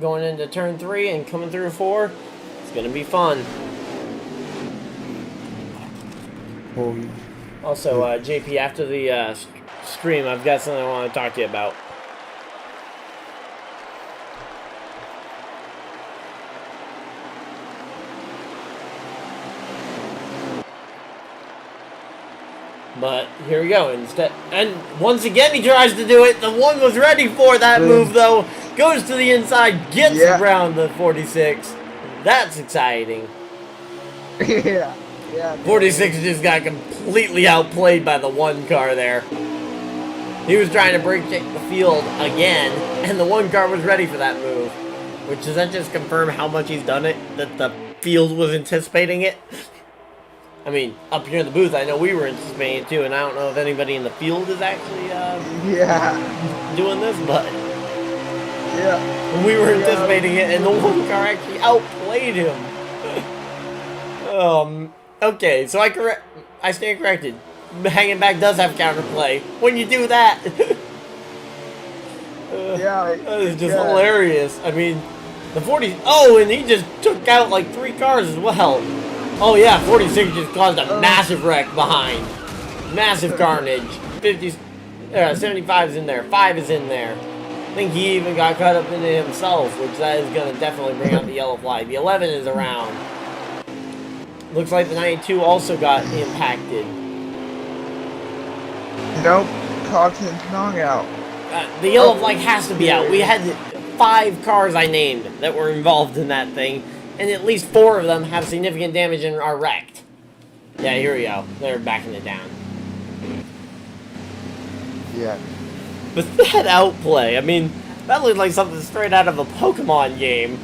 going into turn 3 and coming through 4. It's gonna be fun. Also, JP, after the stream, I've got something I want to talk to you about. But here we go. Instead, and once again he tries to do it. The one was ready for that move though. Goes to the inside, gets around the 46. That's exciting. Yeah. 46 just got completely outplayed by the one car there. He was trying to break check the field again, and the one car was ready for that move. Which does that just confirm how much he's done it? That the field was anticipating it? I mean, up here in the booth, I know we were anticipating it too, and I don't know if anybody in the field is actually doing this, but we were anticipating it, and the one car actually outplayed him. Okay, so I stand corrected. Hanging back does have counterplay. When you do that, that is just hilarious. I mean, the 40. Oh, and he just took out like 3 cars as well. Oh yeah, 46 just caused a massive wreck behind. Massive carnage. 75 is in there. 5 is in there. I think he even got caught up in it himself, which that is going to definitely bring out the yellow flag. The 11 is around. Looks like the 92 also got impacted. Nope, Carlton's not out. The yellow flag has to be out. We had 5 cars I named that were involved in that thing, and at least 4 of them have significant damage and are wrecked. Yeah, here we go. They're backing it down. Yeah. But that outplay, I mean, that looked like something straight out of a Pokemon game.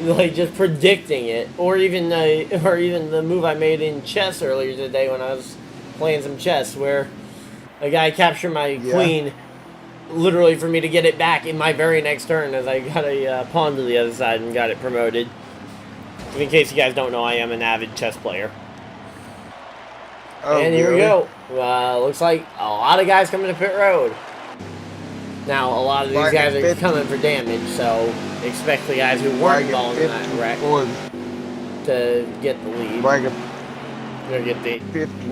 Like, just predicting it. Or even the move I made in chess earlier today when I was playing some chess, where a guy captured my queen literally for me to get it back in my very next turn as I got a pawn to the other side and got it promoted. In case you guys don't know, I am an avid chess player. And here we go. Looks like a lot of guys coming to pit road. Now, a lot of these guys are coming for damage, so expect the guys who weren't involved in that wreck to get the lead. Or get the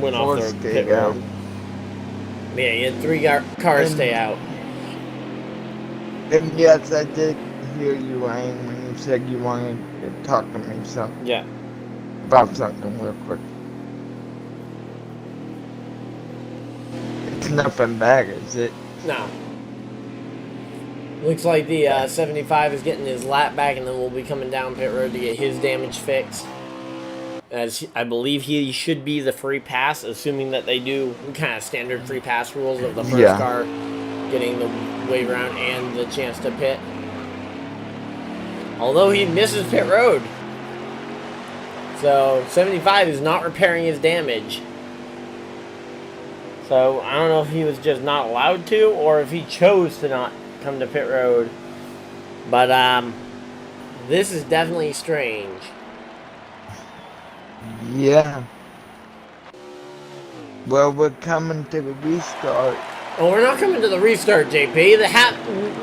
win off their pit road. Yeah, you had 3 cars stay out. And yes, I did hear you, Ryan, when you said you wanted to talk to me, so. Yeah. About something real quick. It's nothing bad, is it? No. Looks like the 75 is getting his lap back, and then we'll be coming down pit road to get his damage fixed. As I believe he should be the free pass, assuming that they do kind of standard free pass rules of the first car getting the wave around and the chance to pit. Although he misses pit road. So 75 is not repairing his damage. So I don't know if he was just not allowed to or if he chose to not come to pit road. But this is definitely strange. Yeah. Well, we're coming to the restart. Oh, we're not coming to the restart, JP.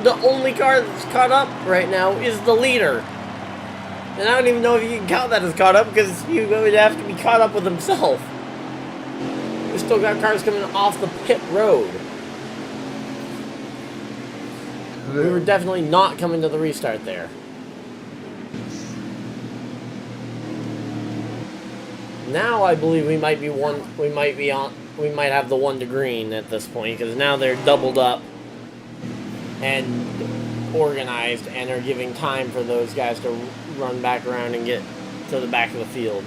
The only car that's caught up right now is the leader. And I don't even know if you can count that as caught up because he would have to be caught up with himself. We still got cars coming off the pit road. We were definitely not coming to the restart there. Now I believe we might have the 1 to green at this point because now they're doubled up and organized and are giving time for those guys to run back around and get to the back of the field.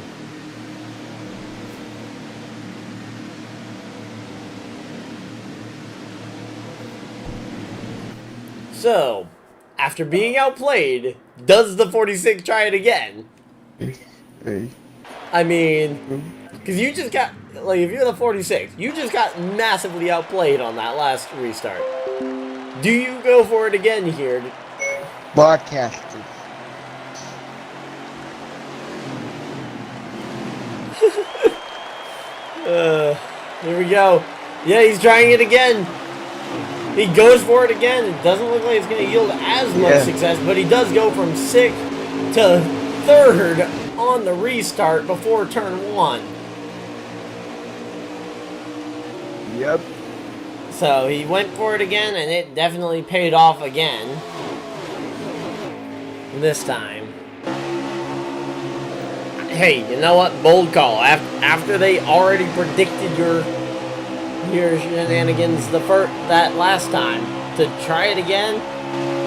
So, after being outplayed, does the 46 try it again? I mean, because you just got, like, if you're the 46, you just got massively outplayed on that last restart. Do you go for it again here? Broadcasted. Here we go. Yeah, he's trying it again. He goes for it again. It doesn't look like it's going to yield as much success, but he does go from 6th to 3rd on the restart before turn 1. Yep. So he went for it again, and it definitely paid off again. This time. Hey, you know what? Bold call. After they already predicted your shenanigans that last time, to try it again,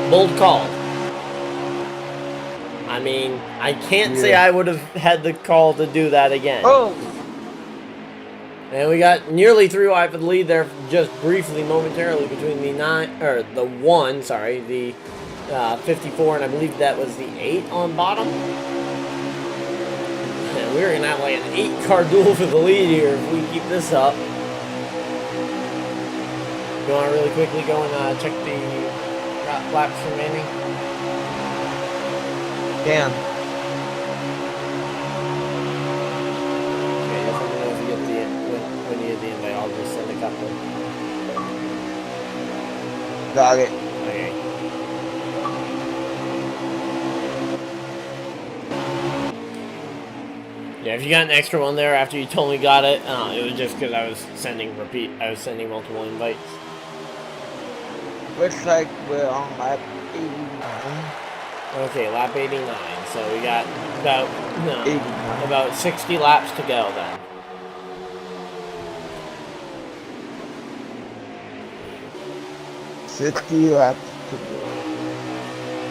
bold call. I mean, I can't say I would have had the call to do that again. Oh. And we got nearly 3 wide for the lead there, just briefly, momentarily, between the 54, and I believe that was the 8 on bottom. And we're going to have like an 8-car duel for the lead here if we keep this up. You want to really quickly go and check the laps remaining? Damn. Okay, just let me know if you get when you get the invite. I'll just send a couple. Got it. Okay. Yeah, if you got an extra one there after you told me got it, it was just because I was sending multiple invites. Looks like we're on lap 89. Okay, lap 89. So we got about 89. about 60 laps to go then. Laps to go.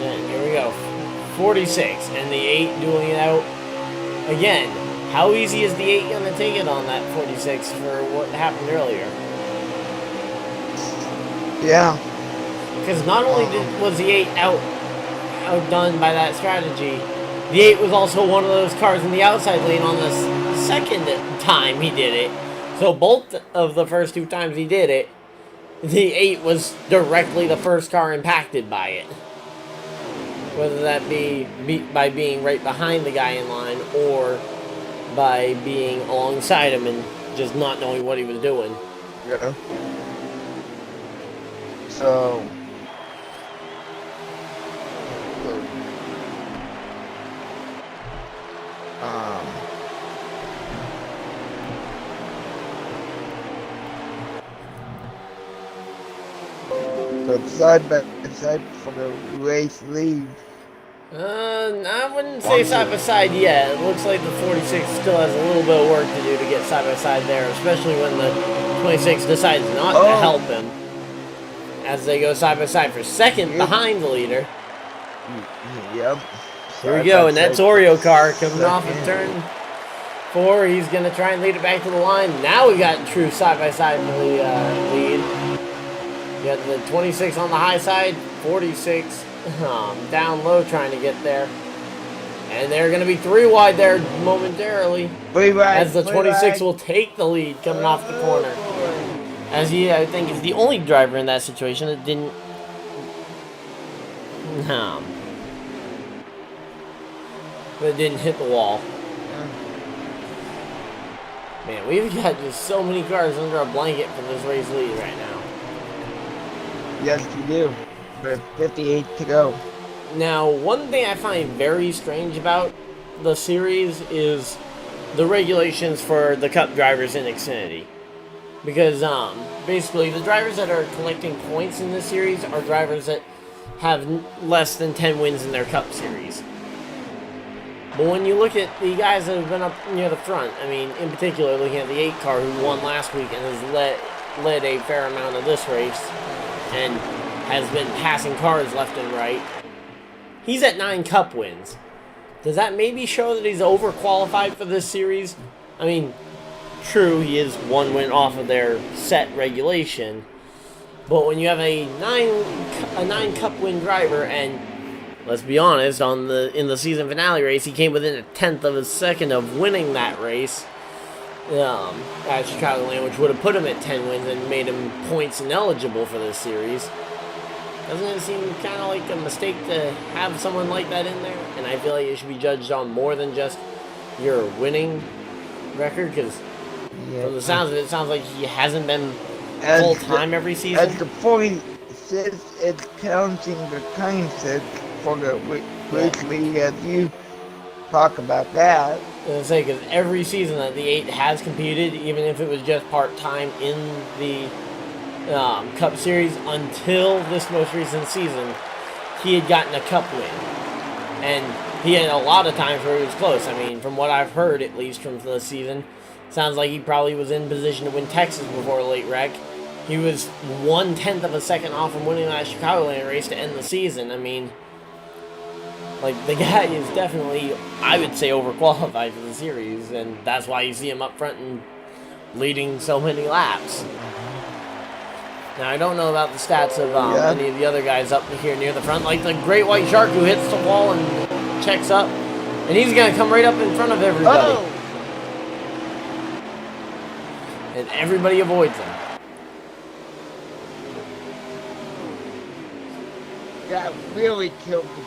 And here we go. 46 and the 8 dueling it out. Again, how easy is the 8 going to take it on that 46 for what happened earlier? Yeah. Because not only was the 8 outdone by that strategy, the 8 was also one of those cars in the outside lane on the second time he did it. So both of the first 2 times he did it, the 8 was directly the first car impacted by it. Whether that be by being right behind the guy in line or by being alongside him and just not knowing what he was doing. Yeah. So side by side for the race lead. I wouldn't say side by side yet. It looks like the 46 still has a little bit of work to do to get side by side there, especially when the 26 decides not to help him. As they go side by side for second behind the leader. Yep. Here we go, and that's Oreo car coming off of turn 4. He's going to try and lead it back to the line. Now we got true side by side for the lead. You got the 26 on the high side, 46 down low trying to get there. And they're going to be 3 wide there momentarily. As the 26 will take the lead coming off the corner. As he, I think, is the only driver in that situation that didn't... that didn't hit the wall. Man, we've got just so many cars under a blanket for this race lead right now. Yes, you do. There's 58 to go. Now, one thing I find very strange about the series is the regulations for the Cup drivers in Xfinity. Because, basically, the drivers that are collecting points in this series are drivers that have less than 10 wins in their Cup series. But when you look at the guys that have been up near the front, I mean, in particular, looking at the 8 car who won last week and has led a fair amount of this race, and has been passing cars left and right, he's at 9 Cup wins. Does that maybe show that he's overqualified for this series? I mean, true, he is 1 win off of their set regulation, But when you have a nine cup win driver, and let's be honest, in the season finale race, he came within a tenth of a second of winning that race at Chicagoland, which would have put him at 10 wins and made him points ineligible for this series. Doesn't it seem kind of like a mistake to have someone like that in there? And I feel like it should be judged on more than just your winning record, because from the sounds of it, it sounds like he hasn't been full time every season. At the 46, it's counting the contest for the weekly, as you talk about that. I was going to say, because every season that the 8 has competed, even if it was just part-time in the Cup Series, until this most recent season, he had gotten a Cup win. And he had a lot of times where he was close. I mean, from what I've heard, at least from the season, sounds like he probably was in position to win Texas before a late wreck. He was 1/10 of a second off from winning that Chicagoland race to end the season. I mean, like, the guy is definitely, I would say, overqualified for the series, and that's why you see him up front and leading so many laps. Now, I don't know about the stats of any of the other guys up here near the front, like the Great White Shark, who hits the wall and checks up, and he's going to come right up in front of everybody. Oh. And everybody avoids him. That really killed the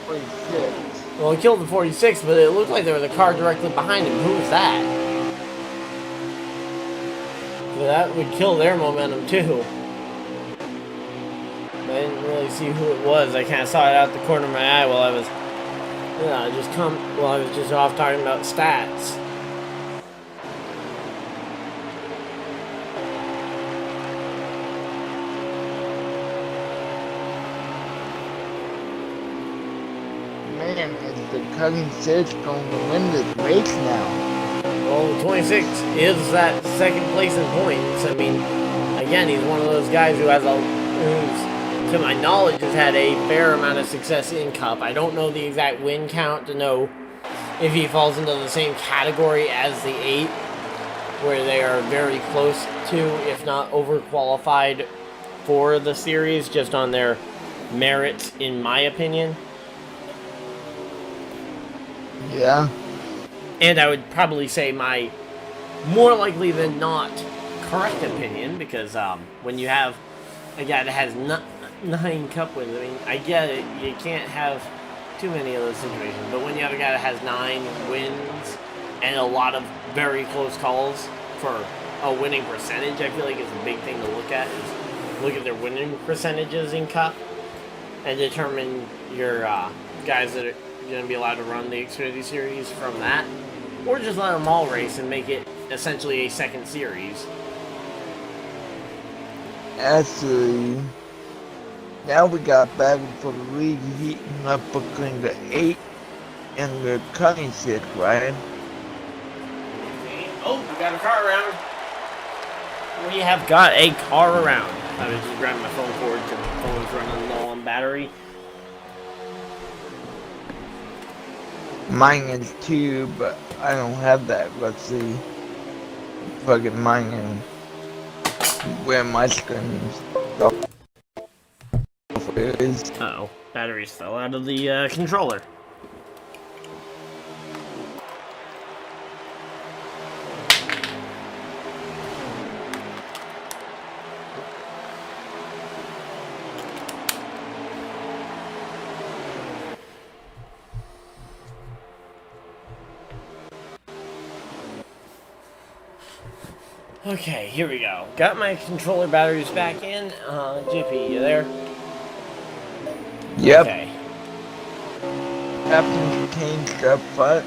46. Well, he killed the 46, but it looked like there was a car directly behind him. Who was that? So that would kill their momentum, too. I didn't really see who it was. I kind of saw it out the corner of my eye while I was, just off talking about stats. Man, is the Cutting Six going to win this race now? Well, the 26 is that second place in points. I mean, again, he's one of those guys who's, to my knowledge, has had a fair amount of success in Cup. I don't know the exact win count to know if he falls into the same category as the 8, where they are very close to, if not overqualified for the series, just on their merits, in my opinion. Yeah. And I would probably say my more likely than not correct opinion, because when you have a guy that has 9 Cup wins, I mean, I get it, you can't have too many of those situations, but when you have a guy that has 9 wins and a lot of very close calls for a winning percentage, I feel like it's a big thing to look at, is look at their winning percentages in Cup and determine your guys that are going to be allowed to run the Xfinity Series from that, or just let them all race and make it essentially a second series. Actually, now we got battle for the lead heating up between the 8 and the Cutting Six, right? Oh, we got a car around. We have got a car around. I was just grabbing my phone cord because the phone's running low on battery. Mine is too, but I don't have that. Let's see. Plug in mine in where my screen is. Uh-oh, batteries fell out of the controller. Okay, here we go. Got my controller batteries back in. JP, you there? Yep. Okay. Nothing's changed up front.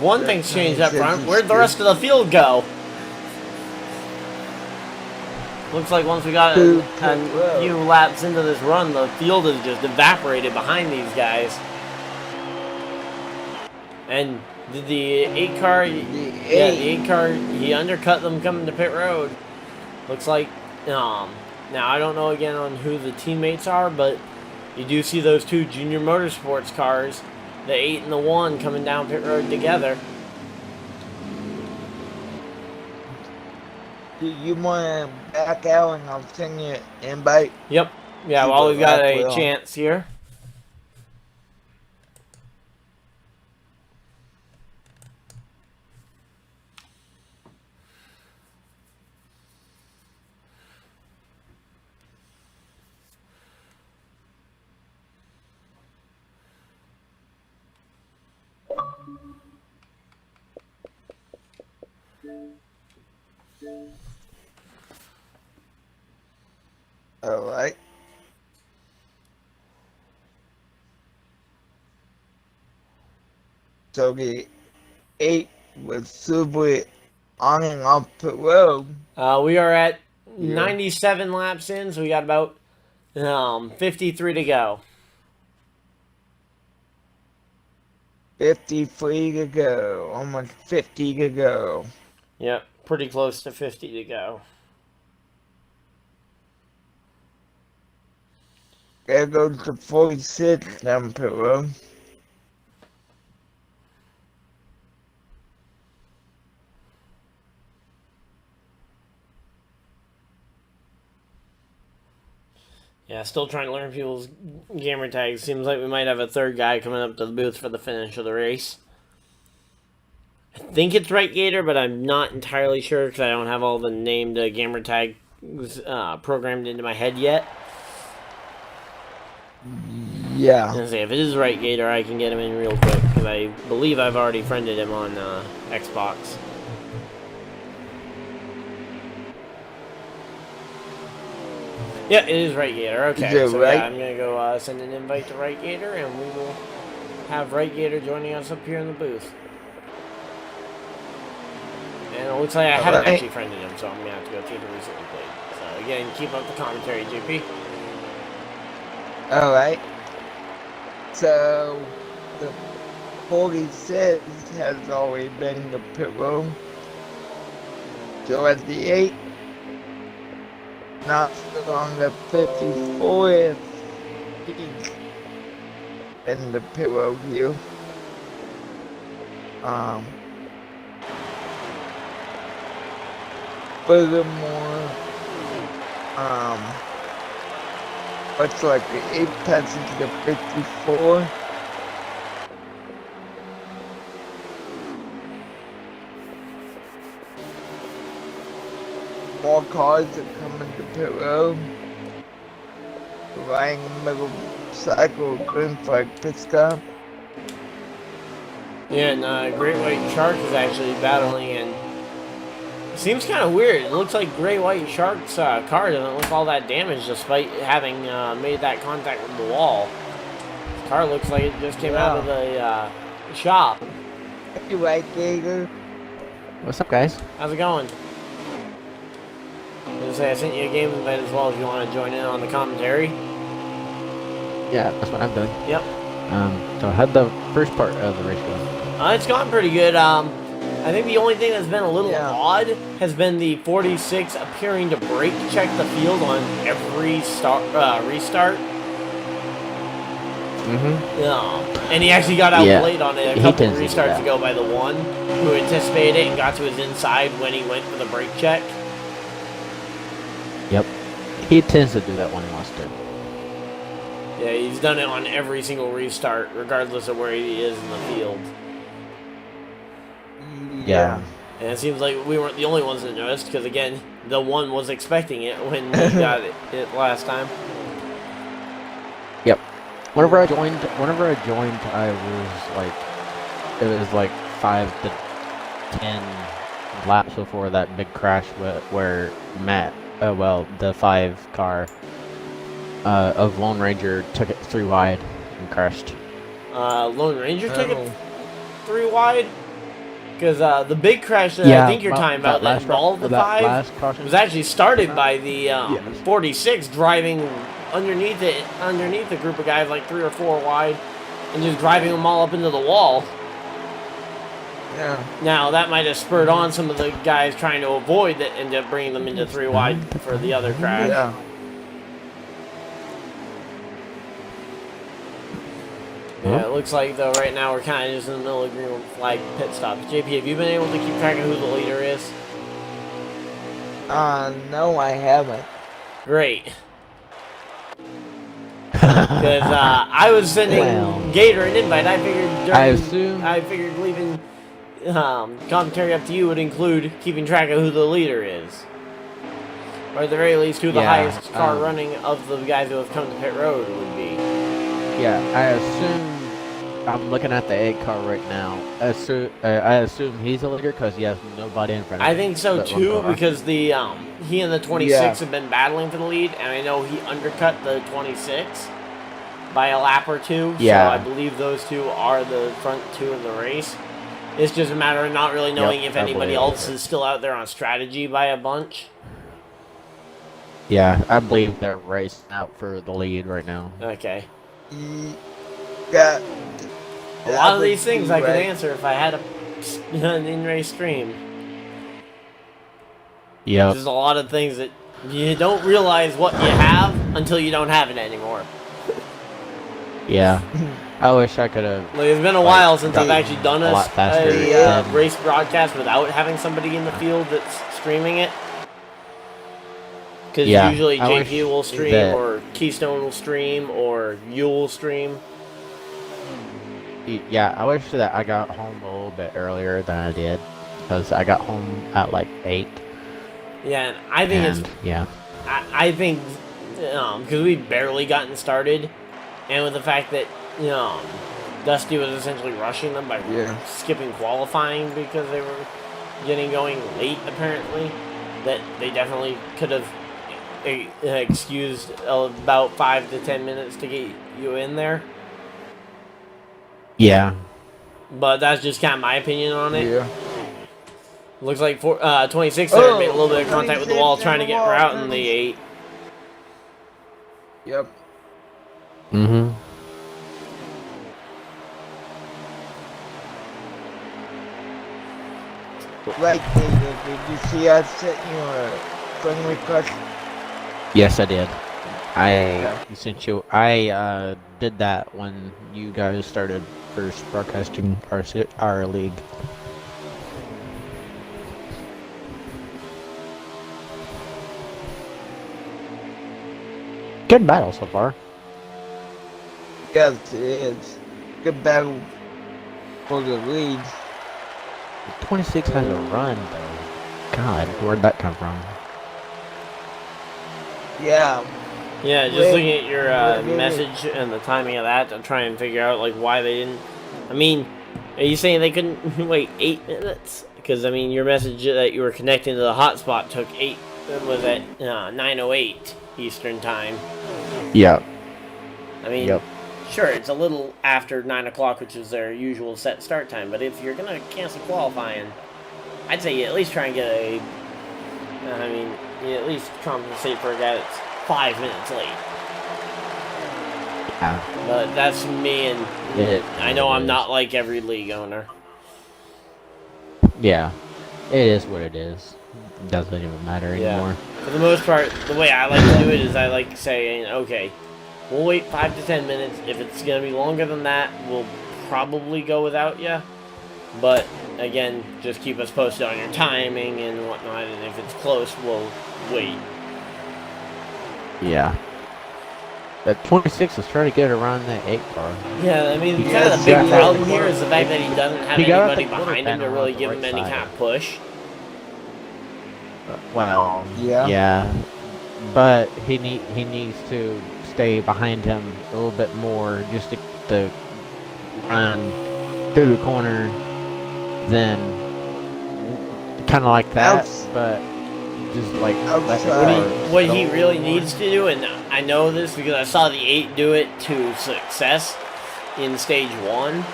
One thing's changed up front. Where'd the rest of the field go? Looks like once we got a few laps into this run, the field has just evaporated behind these guys. And did the 8 car, the 8 car, he undercut them coming to pit road. Looks like, now I don't know again on who the teammates are, but you do see those 2 Junior Motorsports cars, the 8 and the 1, coming down pit road together. Do you want to back out and I'll send you an invite? Yep. Yeah, See well, what we've got lap a we're on. chance here. All right. So the 8 was super on and off the road. We are at Yeah. 97 laps in, so we got about 53 to go. 53 to go. Almost 50 to go. Yep, pretty close to 50 to go. There goes the 46 down the road. Yeah, still trying to learn people's gamer tags. Seems like we might have a third guy coming up to the booth for the finish of the race. I think it's Right Gator, but I'm not entirely sure because I don't have all the named gamer tags programmed into my head yet. Yeah. I was gonna say, if it is Right Gator, I can get him in real quick because I believe I've already friended him on Xbox. Yeah, it is Right Gator. Okay, Is it so right? yeah, I'm gonna go send an invite to Right Gator, and we will have Right Gator joining us up here in the booth. And it looks like I haven't actually friended him, so I'm gonna have to go take a recently played. So again, keep up the commentary, JP. Alright. So the 46 has already been the pit road. So at the 8, not on the 54th, he's in the pit road view. Furthermore, looks like the 8 passes the 54. More cars are coming to pit road. Riding middle cycle, green flag pit stop. Yeah, and Great White Shark is actually battling, and it seems kind of weird. It looks like Great White Shark's car doesn't look all that damaged despite having made that contact with the wall. His car looks like it just came out of the shop. You right, Gator? What's up, guys? How's it going? I was gonna say, I sent you a game invite as well if you want to join in on the commentary. Yeah, that's what I'm doing. Yep. So how'd the first part of the race go? It's gone pretty good. I think the only thing that's been a little odd has been the 46 appearing to brake check the field on every restart. And he actually got outplayed on it a couple of restarts ago by the one who anticipated it and got to his inside when he went for the brake check. Yep. He tends to do that when he wants to. Yeah, he's done it on every single restart, regardless of where he is in the field. Yeah. And it seems like we weren't the only ones that noticed, because again, the one was expecting it when he got it last time. Yep. Whenever I joined, I was like, it was like 5 to 10 laps before that big crash where Matt, the 5 car of Lone Ranger took it 3 wide and crashed. Lone Ranger took it 3 wide? Because the big crash that I think you're talking about that involved the 5 was actually started by the 46 driving underneath a group of guys like 3 or 4 wide and just driving them all up into the wall. Yeah. Now, that might have spurred on some of the guys trying to avoid that, end up bringing them into 3 wide for the other crash. Yeah. Yeah, it looks like, though, right now we're kind of just in the middle of green flag pit stops. JP, have you been able to keep track of who the leader is? No, I haven't. Great. Because I was sending Well. Gator an invite. I I figured leaving commentary up to you would include keeping track of who the leader is, or at the very least, who the highest car running of the guys who have come to pit road would be. Yeah, I assume. I'm looking at the 8 car right now. I assume he's the leader because he has nobody in front of him. I think so too, because the he and the 26 have been battling for the lead, and I know he undercut the 26 by a lap or two. Yeah. So I believe those two are the front two in the race. It's just a matter of not really knowing if anybody else is still out there on strategy by a bunch. Yeah, I believe they're racing out for the lead right now. Okay. Yeah. A lot of these things I could answer if I had an in-race stream. Yeah. There's a lot of things that you don't realize what you have until you don't have it anymore. Yeah. I wish I could have. Like, it's been a while since I've actually done a race broadcast without having somebody in the field that's streaming it. Because usually JP will stream, or Keystone will stream, or you will stream. Yeah, I wish that I got home a little bit earlier than I did, because I got home at like 8. Yeah, and I think I think because we've barely gotten started, and with the fact that Dusty was essentially rushing them by skipping qualifying because they were getting going late, apparently, that they definitely could have excused about 5 to 10 minutes to get you in there. Yeah. But that's just kind of my opinion on it. Yeah. Looks like 26 there made a little bit of contact with the wall trying to get her out in the 8. Yep. Mm-hmm. Right, David, did you see us sent you a friend request? Yes, I did. I did that when you guys started first broadcasting our league. Good battle so far. Yes, it is. Good battle for the lead. 26 has a run, though. God, where'd that come from? Yeah. Yeah, just looking at your message and the timing of that to try and figure out like why they didn't. I mean, are you saying they couldn't wait 8 minutes? Because I mean, your message that you were connecting to the hotspot took 8. It was at 9:08 Eastern time. Yeah. I mean, sure, it's a little after 9 o'clock, which is their usual set start time. But if you're gonna cancel qualifying, I'd say you at least try and get a. I mean, you at least compensate for a guy that's 5 minutes late. Yeah. But that's me, and I know I'm not like every league owner. Yeah. It is what it is. It doesn't even matter anymore. For the most part, the way I like to do it is I like saying, okay, we'll wait 5 to 10 minutes. If it's going to be longer than that, we'll probably go without you. But, again, just keep us posted on your timing and whatnot, and if it's close, we'll wait. Yeah. That 26 is trying to get around that 8 car. Yeah, I mean, kind of the big problem here is the fact that he doesn't have anybody behind him to really give him any kind of push. Well, yeah. But he needs to stay behind him a little bit more just to run through the corner, then kind of like that, but just like what he really needs to do, and I know this because I saw the 8 do it to success in stage 1,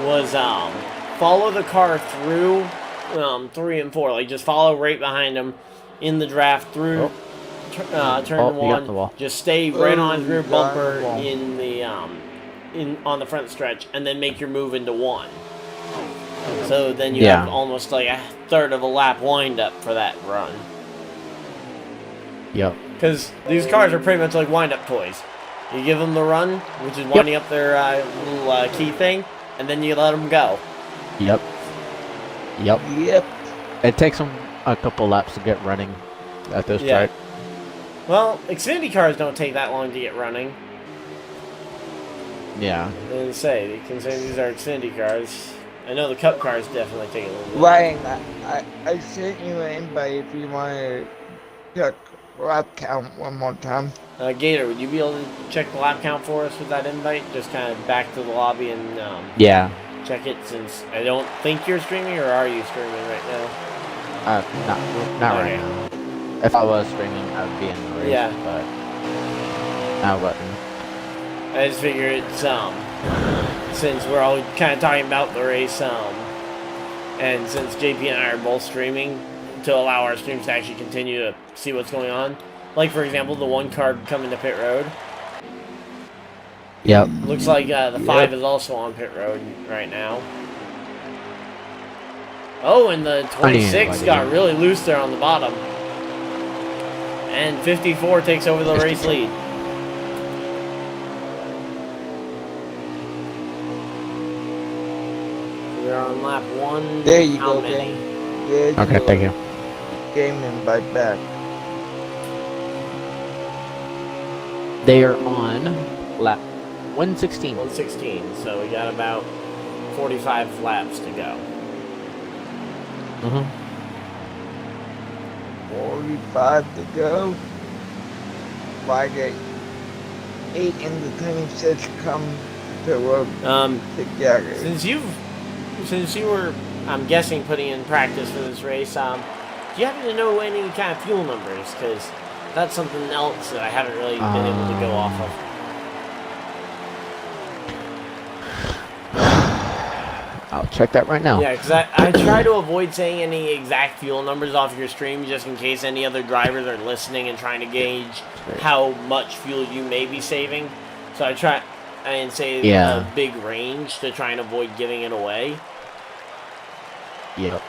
was follow the car through 3 and 4, like just follow right behind him in the draft through turn 1. Just stay right on his rear bumper in the on the front stretch, and then make your move into 1. So then you have almost like a third of a lap wind up for that run. Yep. Because these cars are pretty much like wind-up toys. You give them the run, which is winding up their little key thing, and then you let them go. Yep. It takes them a couple laps to get running at this Yeah. track. Well, Xfinity cars don't take that long to get running. Yeah. I didn't say. You can say these are Xfinity cars. I know the Cup cars definitely take a little bit. Ryan, I sent you an invite if you want to check lap count one more time. Gator, would you be able to check the lap count for us with that invite? Just kind of back to the lobby and Yeah. check it, since I don't think you're streaming, or are you streaming right now? Not Okay. right now. If I was streaming, I would be in the race. Yeah. But I wouldn't. I just figure it's since we're all kind of talking about the race, and since JP and I are both streaming, to allow our streams to actually continue to see what's going on. Like, for example, the one car coming to pit road. Yep. Looks like the 5 is also on pit road right now. Oh, and the 26 got really loose there on the bottom. And 54 takes over the race lead. We're on lap 1. There you How go, many? Ben. There's Okay, your thank you. game invite back. They are on lap 116. 116, so we got about 45 laps to go. Mm-hmm. 45 to go. Like 8 and the 26 come to work together. Since you were, I'm guessing, putting in practice for this race, do you happen to know any kind of fuel numbers? Because that's something else that I haven't really been able to go off of. I'll check that right now. Yeah, because I try to avoid saying any exact fuel numbers off your stream, just in case any other drivers are listening and trying to gauge how much fuel you may be saving. So I try and say a big range to try and avoid giving it away. Yep.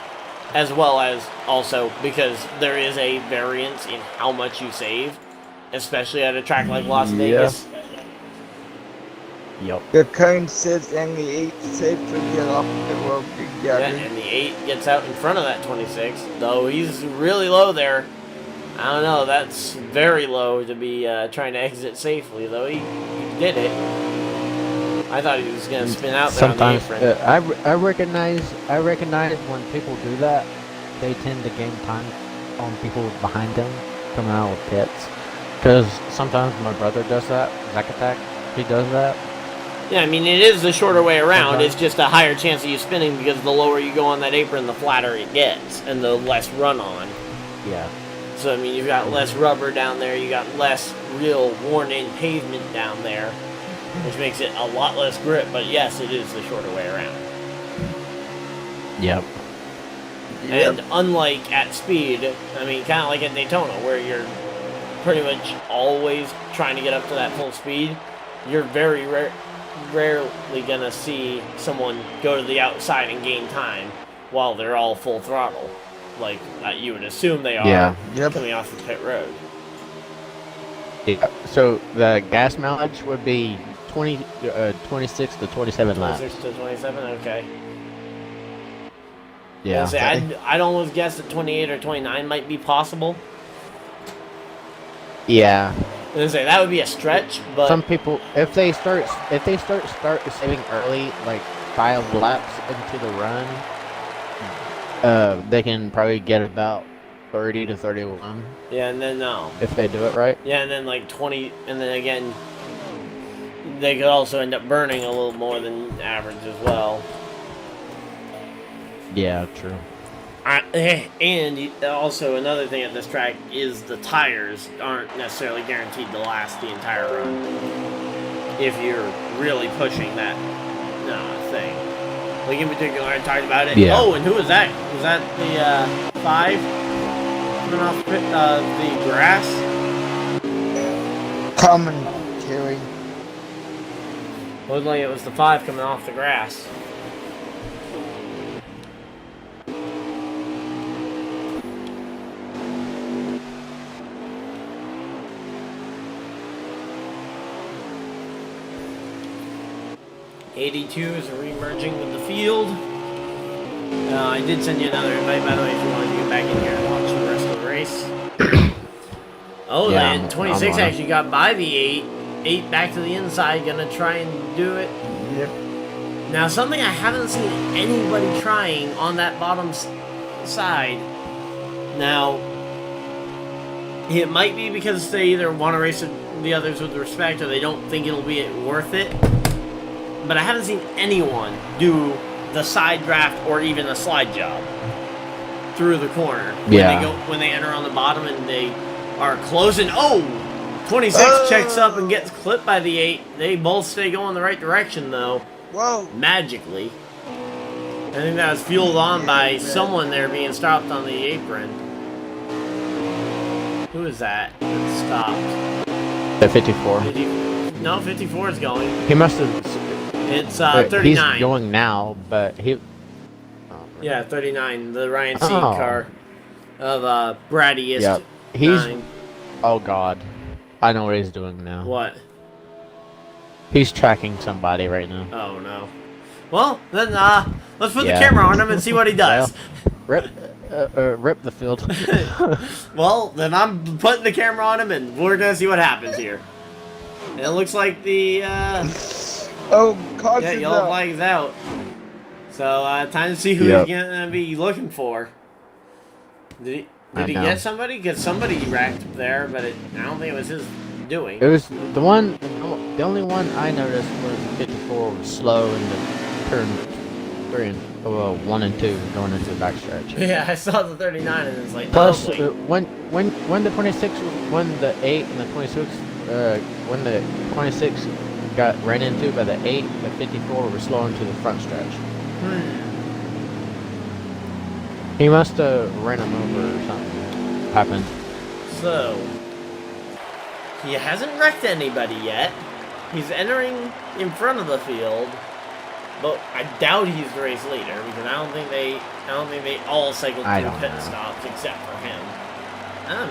As well as also because there is a variance in how much you save, especially at a track like Las Vegas. Yep. The current sits and the 8 safely get off the road Yeah, together. and the 8 gets out in front of that 26, though he's really low there. I don't know, that's very low to be trying to exit safely, though he did it. I thought he was going to spin out there Sometimes, on the apron. I recognize when people do that, they tend to gain time on people behind them coming out with pits. Because sometimes my brother does that, Zack Attack, he does that. Yeah, I mean, it is the shorter way around. It's just a higher chance of you spinning because the lower you go on that apron, the flatter it gets, and the less run on. Yeah. So, I mean, you've got less rubber down there, you got less real worn-in pavement down there, which makes it a lot less grip, but yes, it is the shorter way around. Yep. And unlike at speed, I mean, kind of like at Daytona, where you're pretty much always trying to get up to that full speed, you're very rarely gonna see someone go to the outside and gain time while they're all full throttle, like you would assume they are coming off the pit road. Yeah. So the gas mileage would be 26 to 27 laps. 26 to 27, okay. Yeah. I'd almost guess that 28 or 29 might be possible. Yeah. I was gonna say that would be a stretch, but Some people, if they start saving early, like 5 laps into the run, they can probably get about 30 to 31 yeah, and then if they do it right. yeah, and then like 20, and then again, they could also end up burning a little more than average as well. Yeah, true. And also another thing at this track is the tires aren't necessarily guaranteed to last the entire run if you're really pushing that thing. Like in particular, I talked about it. Yeah. Oh, and who was that? Was that the 5 coming off the grass? Commentary. Looked like it was the 5 coming off the grass. '82 is re-merging with the field. I did send you another invite, by the way, if you wanted to get back in here and watch the rest of the race. Oh, Yeah, and I'm 26 on it. actually got by the 8. 8 back to the inside, gonna try and do it. Yep. Now, something I haven't seen anybody trying on that bottom side. Now, it might be because they either want to race the others with respect or they don't think it'll be worth it. But I haven't seen anyone do the side draft or even a slide job through the corner when they enter on the bottom and they are closing. Oh, 26 checks up and gets clipped by the 8. They both stay going the right direction though. Whoa. Magically. I think that was fueled on by someone there being stopped on the apron. Who is that? That stopped. The 54. No, 54 is going. He must have. It's 39. He's going now, but he. Yeah, 39. The Ryan Seed car of Braddiest. Yep. He's. 9. Oh God, I know what he's doing now. What? He's tracking somebody right now. Oh no. Well, then let's put the camera on him and see what he does. Well, rip the field. Well, then I'm putting the camera on him and we're gonna see what happens here. And it looks like the caution's yellow out. flag's out. So time to see who he's gonna be looking for. Did he get somebody? Because somebody racked there, but I don't think it was his doing. It was the one. The only one I noticed was 54 was slow in the turn 3 and 1 and 2 going into the backstretch. Yeah, I saw the 39 and it's like. Plus, oh, when the 26 when the 8 and the 26 when the 26 got ran into by the 8, the 54 were slow into the front stretch. He must have ran him over or something. Happened. So, he hasn't wrecked anybody yet. He's entering in front of the field, but I doubt he's the race leader because I don't think they all cycled through pit stops except for him.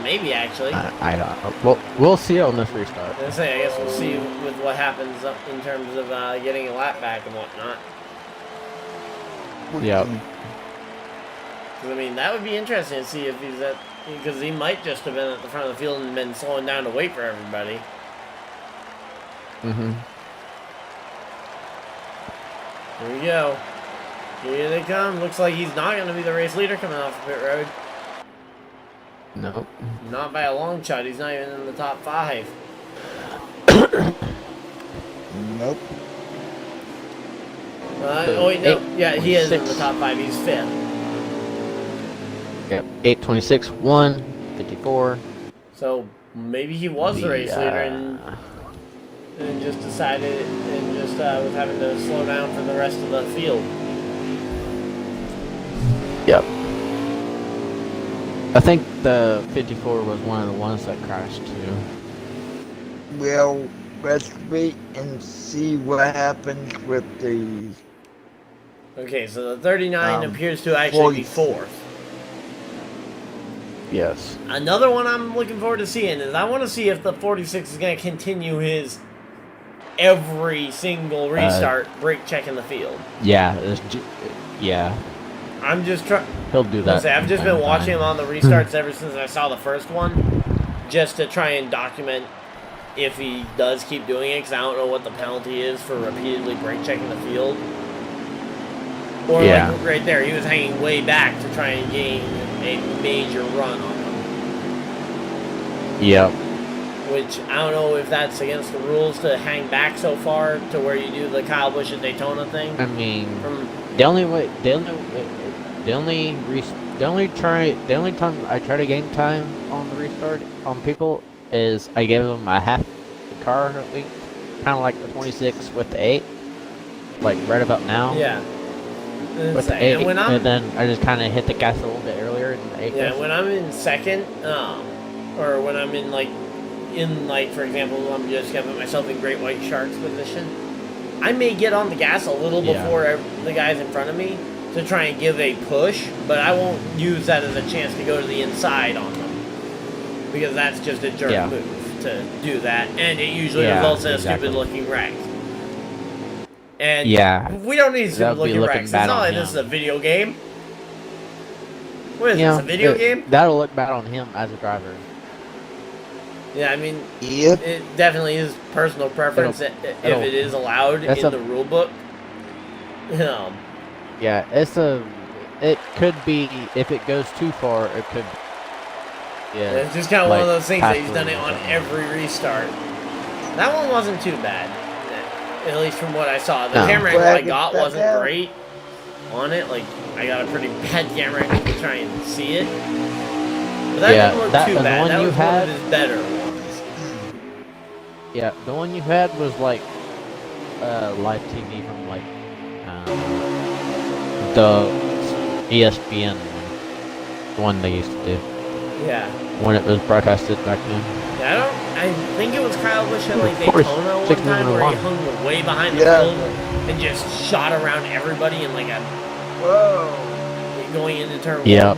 Maybe actually. I don't know. Well, we'll see on this restart. I guess we'll see with what happens in terms of getting a lap back and whatnot. Yep. I mean, that would be interesting to see if he's at, because he might just have been at the front of the field and been slowing down to wait for everybody. Here we go. Here they come. Looks like he's not going to be the race leader coming off the pit road. Nope. Not by a long shot. He's not even in the top 5. Nope. Oh, wait, no. Yeah, he is in the top 5. He's 5th. Yep. 826, 1, 54. So maybe he was the race leader and just decided and just was having to slow down for the rest of the field. Yep. I think the 54 was one of the ones that crashed too. Well, let's wait and see what happens with the. Okay, so the 39 appears to actually be 4th. Yes. Another one I'm looking forward to seeing is I want to see if the 46 is going to continue his every single restart brake check in the field. Yeah. Yeah. I'm just trying. He'll do that. I've just been watching him on the restarts ever since I saw the first one, just to try and document if he does keep doing it, because I don't know what the penalty is for repeatedly brake checking the field. Or like right there, he was hanging way back to try and gain a major run on them. Yep. Which I don't know if that's against the rules to hang back so far to where you do the Kyle Busch at Daytona thing. I mean, the only time I try to gain time on the restart on people is I give them a half the car at least, kind of like the 26 with the 8, like right about now. Yeah. With the 8, and then I just kind of hit the gas a little bit earlier in the 8. Yeah, when I'm in second, or when I'm in for example, I'm just gonna put myself in Great White Shark's position. I may get on the gas a little before the guys in front of me to try and give a push, but I won't use that as a chance to go to the inside on them because that's just a jerk move to do that, and it usually results in a stupid-looking wreck. And we don't need stupid-looking wrecks. It's not like this is a video game. What is this, a video game? That'll look bad on him as a driver. Yeah, I mean, Yep. it definitely is personal preference if it is allowed in the rule book. Yeah, it could be, if it goes too far, it could. Yeah, it's just kind of one of those things that he's done it on something. every restart. That one wasn't too bad, at least from what I saw. The No. camera angle I got wasn't great on it. Like, I got a pretty bad camera angle to try and see it. But that didn't look too bad. That was one of his better ones. Yeah, the one you had was like live TV from like the ESPN one, the one they used to do. Yeah. When it was broadcasted back then. Yeah, I think it was Kyle Busch at like Daytona one time where he hung way behind the field and just shot around everybody in like a going into turn one,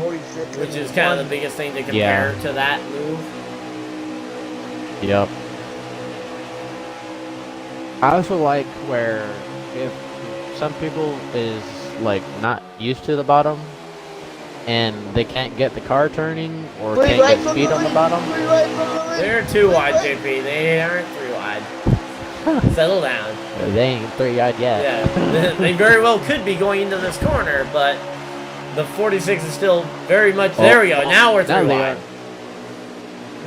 which is kind of the biggest thing to compare to that move. Yep. I also like where if some people is like not used to the bottom and they can't get the car turning or can't get speed on the bottom. They're too wide, JP. They aren't 3 wide. Settle down. They ain't 3 wide yet. Yeah, they very well could be going into this corner, but the 46 is still very much. There we go. Now we're 3 wide.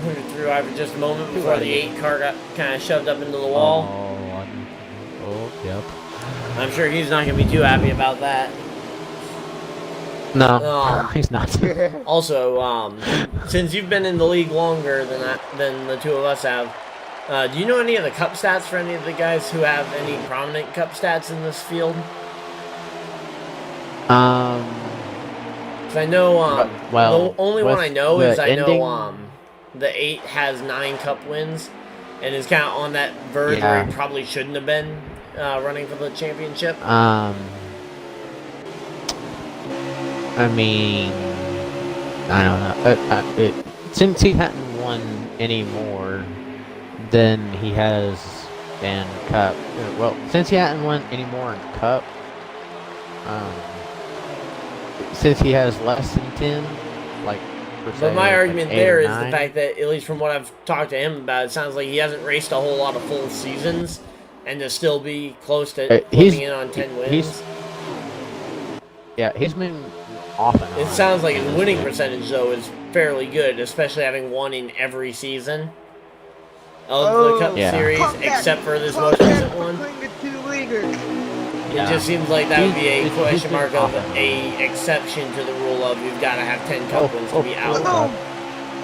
We were 3 wide for just a moment before the 8 car got kind of shoved up into the wall. Yep. I'm sure he's not going to be too happy about that. No, he's not. Also, since you've been in the league longer than the two of us have, do you know any of the cup stats for any of the guys who have any prominent cup stats in this field? Because I know, the only one I know is the 8 has 9 cup wins and is kind of on that verge where he probably shouldn't have been running for the championship. I mean, I don't know. Since he hadn't won any more than he has in Cup, well, since he hadn't won any more in Cup, since he has less than 10, like, but my argument there is the fact that, at least from what I've talked to him about, it sounds like he hasn't raced a whole lot of full seasons, and to still be close to flipping in on 10 wins. He's been off and on. It sounds like his winning percentage, though, is fairly good, especially having won in every season of the Cup Series, except for this most recent one. It just seems like that would be a question mark of a exception to the rule of you've got to have 10 Cup wins to be out.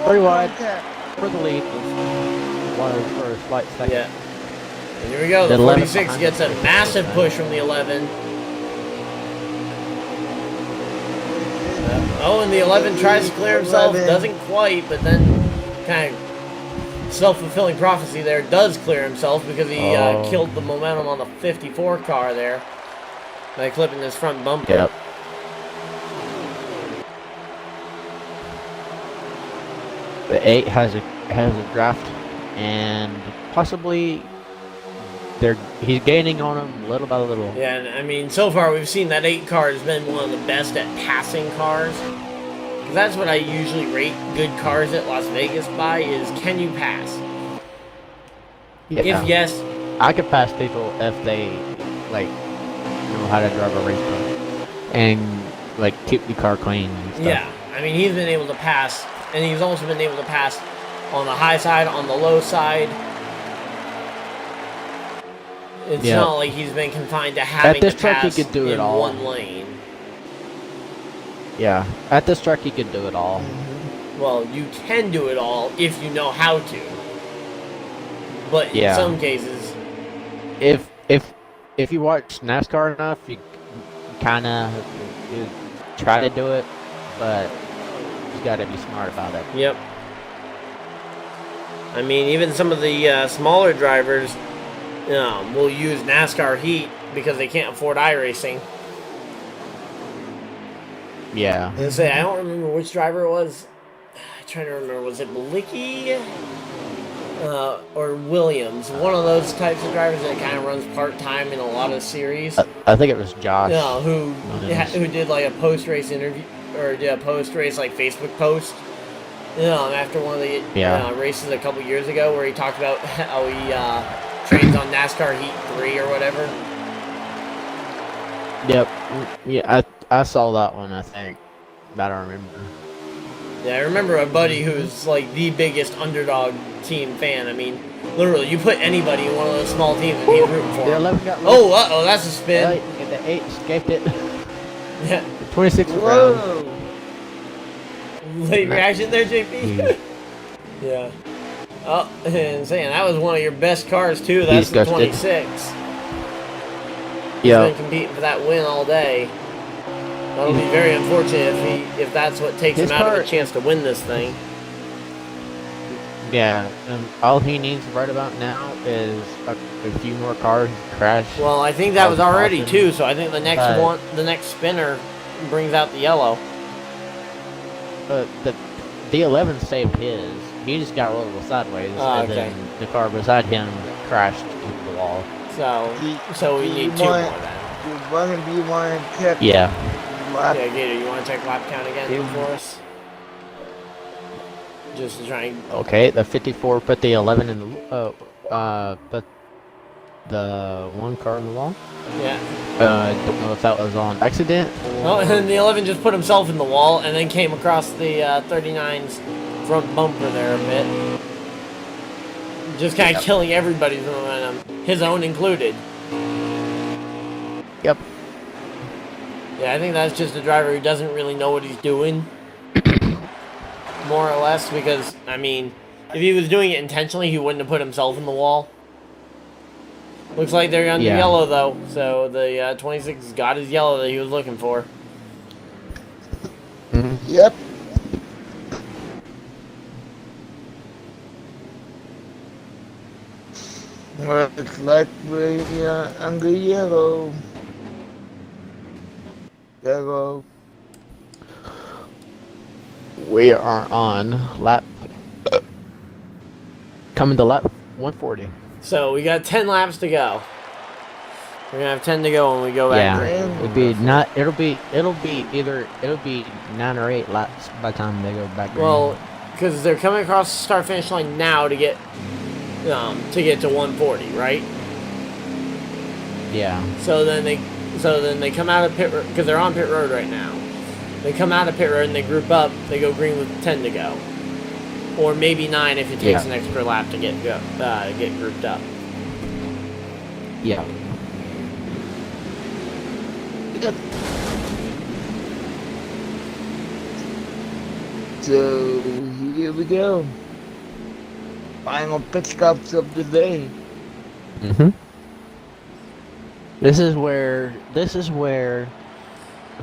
3 wide for the lead. Was for a slight second. Yeah. And here we go. The 46 gets a massive push from the 11. And the 11 tries to clear himself, doesn't quite, but then kind of self-fulfilling prophecy there, does clear himself because he killed the momentum on the 54 car there by clipping his front bumper. Yep. The 8 has a draft, and possibly he's gaining on him little by little. Yeah, and I mean, so far we've seen that 8 car has been one of the best at passing cars. Because that's what I usually rate good cars at Las Vegas by, is can you pass? Yeah. If yes... I could pass people if they, like, know how to drive a race car. And, like, keep the car clean and stuff. Yeah, I mean, he's been able to pass, and he's also been able to pass on the high side, on the low side. It's not like he's been confined to having to pass he could do in it all. one lane. Yeah, at this track he could do it all. Well, you can do it all if you know how to. But in some cases... If you watch NASCAR enough, you kind of try to do it, but you got to be smart about it. Yep. I mean, even some of the smaller drivers will use NASCAR heat because they can't afford iRacing. Yeah. I don't remember which driver it was. I'm trying to remember. Was it Malicki or Williams? One of those types of drivers that kind of runs part-time in a lot of series. I think it was Josh. No, who did like a post-race interview, or did a post-race like Facebook post After one of the races a couple years ago where he talked about how he trains on NASCAR Heat 3 or whatever. Yep. Yeah, I saw that one, I think. I don't remember. Yeah, I remember a buddy who's like the biggest underdog team fan. I mean, literally, you put anybody in one of those small teams and he's rooting for The them. 11 got Oh, uh-oh, that's a spin. The 8 escaped it. Yeah. The 26 round. Whoa! Late reaction there, JP? Yeah. Oh, and saying that was one of your best cars, too. That's the 26. He's been competing for that win all day. That'll be very unfortunate if that's what takes him out of a chance to win this thing. Yeah, and all he needs right about now is a few more cars to crash. Well, I think that was already too, so I think the next spinner brings out the yellow. The 11 saved his. He just got a little sideways, and then the car beside him crashed into the wall. So we need 2 more then. You want to check? Yeah. Lap? Yeah, Gator, you want to check lap count again for us? Just to try and... Okay, the 54 put the 11 in the... put the 1 car in the wall? Yeah. Don't know if that was on accident. Oh, and the 11 just put himself in the wall and then came across the 39's front bumper there a bit. Just kind of killing everybody's momentum, his own included. Yep. Yeah, I think that's just a driver who doesn't really know what he's doing. More or less, because, I mean, if he was doing it intentionally, he wouldn't have put himself in the wall. Looks like they're under yellow, though, so the 26 got his yellow that he was looking for. Yep. Well, it's like we're under yellow. Yellow. We are on lap... coming to lap 140. So we got 10 laps to go. We're gonna have 10 to go when we go back. Yeah, it'll be 9 or 8 laps by the time they go back. Well, because they're coming across the start finish line now to get to 140, right? Yeah. So then they come out of pit road because they're on pit road right now. They come out of pit road and they group up. They go green with 10 to go, or maybe 9 if it takes an extra lap to get grouped up. Yeah. Yep. So here we go. Final pit stops of the day. This is where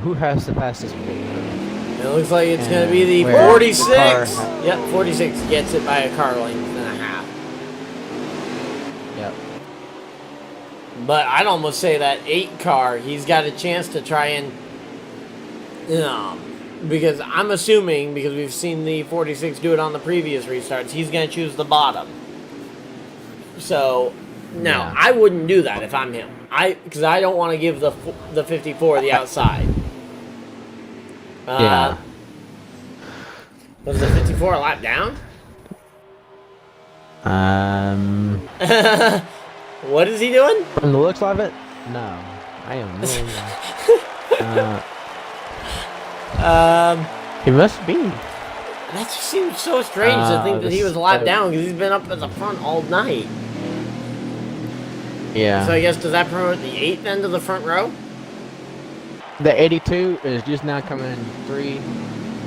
who has the fastest pit? It looks like it's going to be the 46. Yep, 46 gets it by a car length and a half. Yep. But I'd almost say that 8 car, he's got a chance to try and, because I'm assuming, because we've seen the 46 do it on the previous restarts, he's going to choose the bottom. So, now, I wouldn't do that if I'm him. Because I don't want to give the 54 the outside. Was the 54 a lap down? What is he doing? From the looks of it, no. I am he must be. That just seems so strange to think that he was a lap down because he's been up at the front all night. Yeah. So I guess, does that promote the 8th end of the front row? The 82 is just now coming in 3,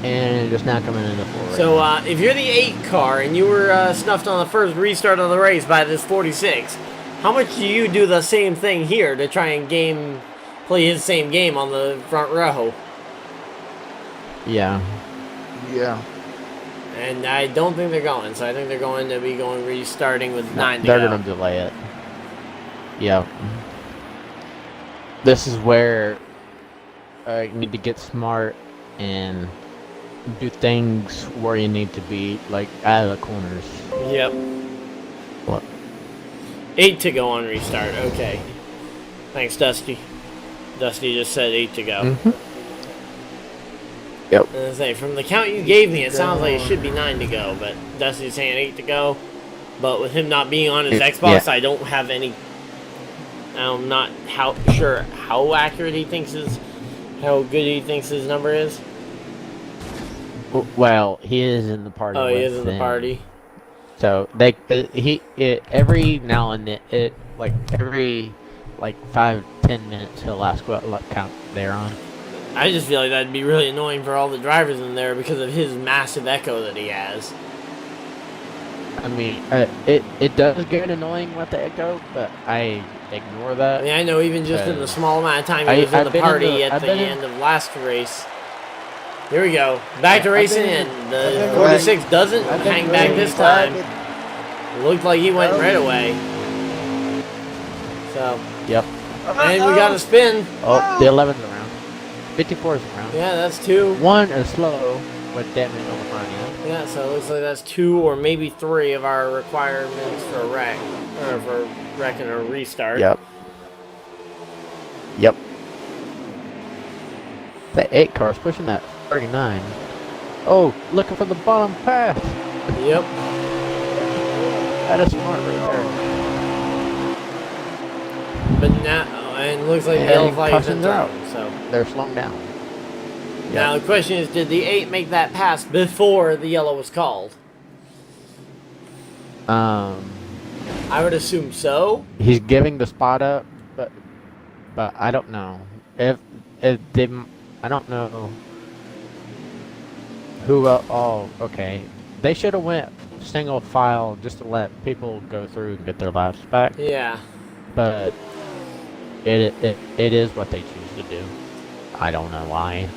and just now coming into 4. So if you're the 8 car and you were snuffed on the first restart of the race by this 46, how much do you do the same thing here to try and play his same game on the front row? Yeah. Yeah. And I don't think they're going, so I think they're going to be restarting with 9 to They're go. going to delay it. Yeah. This is where you need to get smart and do things where you need to be, like out of the corners. Yep. What? 8 to go on restart. Okay. Thanks, Dusty. Dusty just said 8 to go. Yep. And I say, from the count you gave me, it sounds like it should be 9 to go, but Dusty's saying 8 to go. But with him not being on his Xbox, I don't have any. I'm not sure how accurate he thinks how good he thinks his number is. Well, he is in the party. Oh, he is in the party. So every now and then, every 5-10 minutes, he'll ask what count they're on. I just feel like that'd be really annoying for all the drivers in there because of his massive echo that he has. I mean, it does get annoying with the echo, but I ignore that. I mean, I know even just in the small amount of time he was in the party at the end of last race. Here we go. Back to racing, and the 46 doesn't hang back this time. It looked like he went right away. So. Yep. And we got a spin. Oh, the 11th round. 54th round. Yeah, that's 2. 1 is slow with damage on the front end. Yeah, so it looks like that's 2 or maybe 3 of our requirements for a wreck. Or for wrecking a restart. Yep. The 8 car's pushing that 39. Oh, looking for the bottom pass. Yep. That is smart right there. But now, and it looks like the yellow flag is out. So they're slowing down. Now the question is, did the 8 make that pass before the yellow was called? I would assume so. He's giving the spot up, but I don't know if they. I don't know who. Oh, okay. They should have went single file just to let people go through and get their laps back. Yeah. But it is what they choose to do. I don't know why.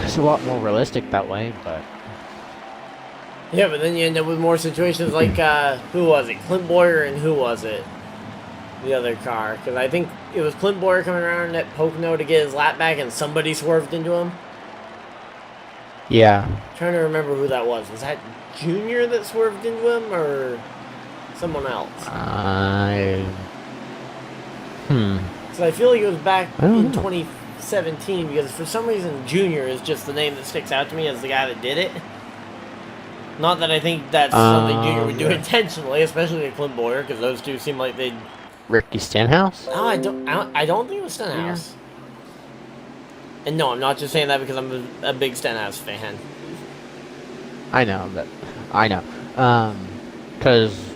It's a lot more realistic that way, but. Yeah, but then you end up with more situations like, who was it? Clint Boyer and who was it? The other car. Because I think it was Clint Boyer coming around at Pocono to get his lap back and somebody swerved into him. Yeah. I'm trying to remember who that was. Was that Junior that swerved into him or someone else? So I feel like it was back in 2017 because for some reason Junior is just the name that sticks out to me as the guy that did it. Not that I think that's something Junior would do intentionally, especially with Clint Boyer, because those two seem like they'd. Ricky Stenhouse? No, I don't think it was Stenhouse. Yeah. And no, I'm not just saying that because I'm a big Stenhouse fan. I know. Because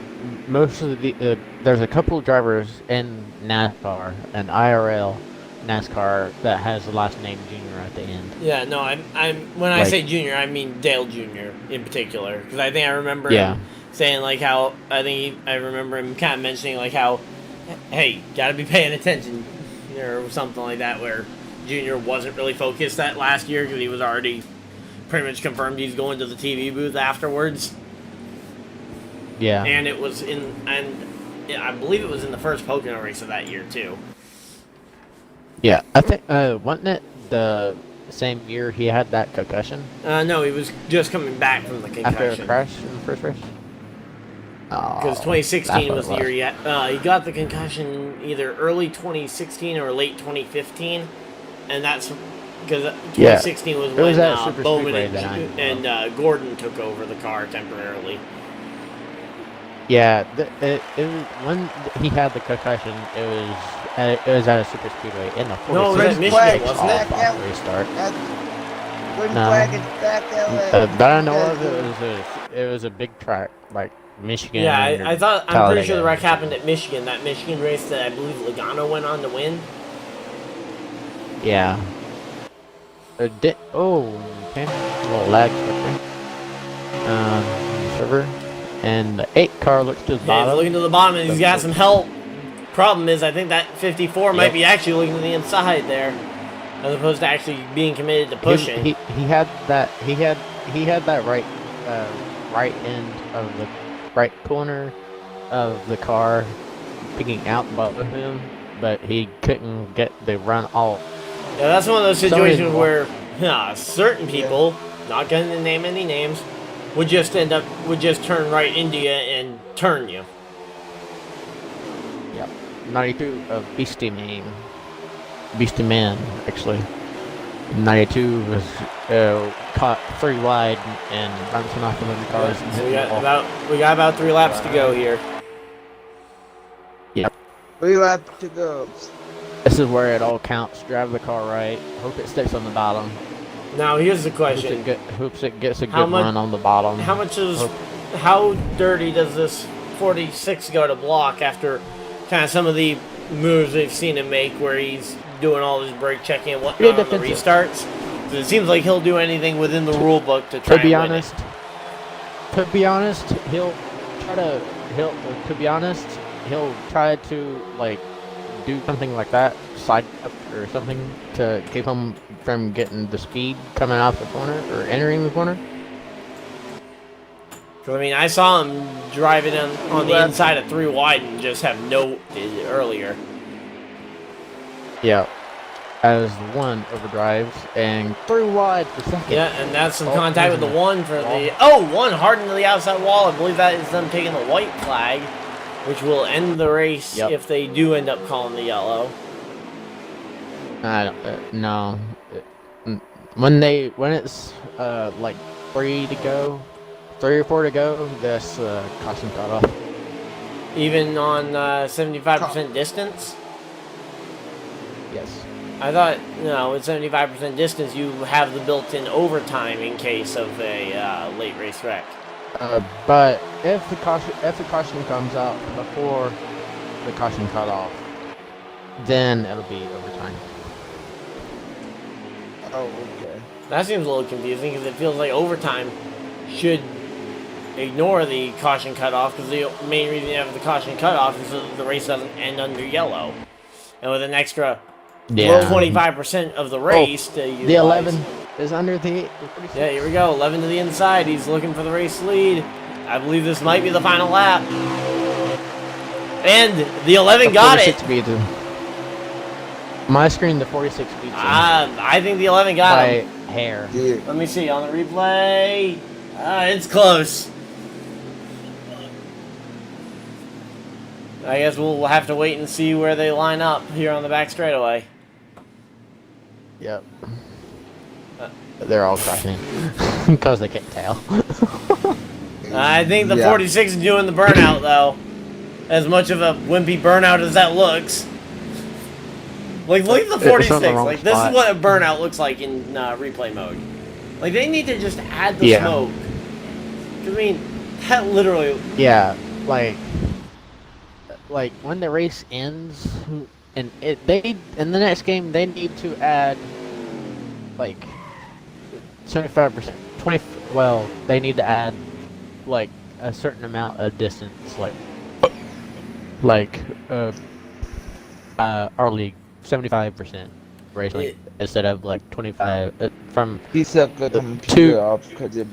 most of the there's a couple of drivers in NASCAR and IRL NASCAR that has the last name Junior at the end. Yeah, no, I'm when I say Junior, I mean Dale Jr. in particular, because I think I remember him saying like how I remember him kind of mentioning like how, hey, gotta be paying attention, or something like that, where Junior wasn't really focused that last year because he was already pretty much confirmed he's going to the TV booth afterwards. Yeah, and it was I believe it was in the first Pocono race of that year too. Yeah, I think, wasn't it the same year he had that concussion? No, he was just coming back from the concussion. After a crash in the first race? Because 2016 was the year he got the concussion either early 2016 or late 2015. And that's because 2016 was when Bowman and Gordon took over the car temporarily. Yeah, it was when he had the concussion. It was at a super speedway in the 46. No, it was at Michigan, wasn't it? Restart. That I know of, it was a big track like Michigan. Yeah, I'm pretty sure the wreck happened at Michigan. That Michigan race that I believe Logano went on to win. Yeah. Okay. A little lag server. And the 8 car looks to the bottom. He's looking to the bottom and he's got some help. Problem is, I think that 54 might be actually looking to the inside there, as opposed to actually being committed to pushing. He had that right end of the right corner of the car picking out above him, but he couldn't get the run off. Yeah, that's one of those situations where certain people, not going to name any names, would just turn right into you and turn you. Yep. 92 of Beastie Man, actually. 92 was caught 3 wide and bouncing off of other cars. And So hitting the wall. we got about 3 laps to go here. Yep. 3 laps to go. This is where it all counts. Drive the car right. Hope it sticks on the bottom. Now here's the question: Hopes it gets a How good much- run on the bottom. how dirty does this 46 go to block after kind of some of the moves we've seen him make, where he's doing all his brake checking and whatnot on the restarts? 'Cause it seems like he'll do anything within the rule book to try. To be honest, he'll try to like do something like that, side up or something to keep him from getting the speed coming off the corner or entering the corner. Because, I mean, I saw him driving on the inside of 3 wide and just have no earlier. Yeah. As the 1 overdrives and 3 wide for second. Yeah, and that's some contact with the 1 for the... Oh, 1 hard into the outside wall. I believe that is them taking the white flag, which will end the race if they do end up calling the yellow. I don't no. When it's like 3 or 4 to go, this caution cut off. Even on 75% distance? Yes. I thought, no, with 75% distance, you have the built-in overtime in case of a late race wreck. But if the caution comes out before the caution cut off, then it'll be overtime. Oh, okay. That seems a little confusing because it feels like overtime should ignore the caution cutoff, because the main reason you have the caution cutoff is so that the race doesn't end under yellow. And with an extra 25% of the race to utilize. The 11 is under the 46. Yeah, here we go. 11 to the inside. He's looking for the race lead. I believe this might be the final lap. And the 11 got it. Beats him. My screen, the 46 beats him. I think the 11 got by him. hair. Yeah. Let me see on the replay. It's close. I guess we'll have to wait and see where they line up here on the back straightaway. Yep. They're all crashing because they can't tell. I think the 46 is doing the burnout, though. As much of a wimpy burnout as that looks. Like, look at the 46. Like, this is what a burnout looks like in replay mode. Like, they need to just add the smoke. 'Cause, I mean, that literally... Yeah, like when the race ends, and in the next game they need to add like 75%, 20. Well, they need to add like a certain amount of distance, like our league 75% race length instead of like 25 from. He set the computer up because it.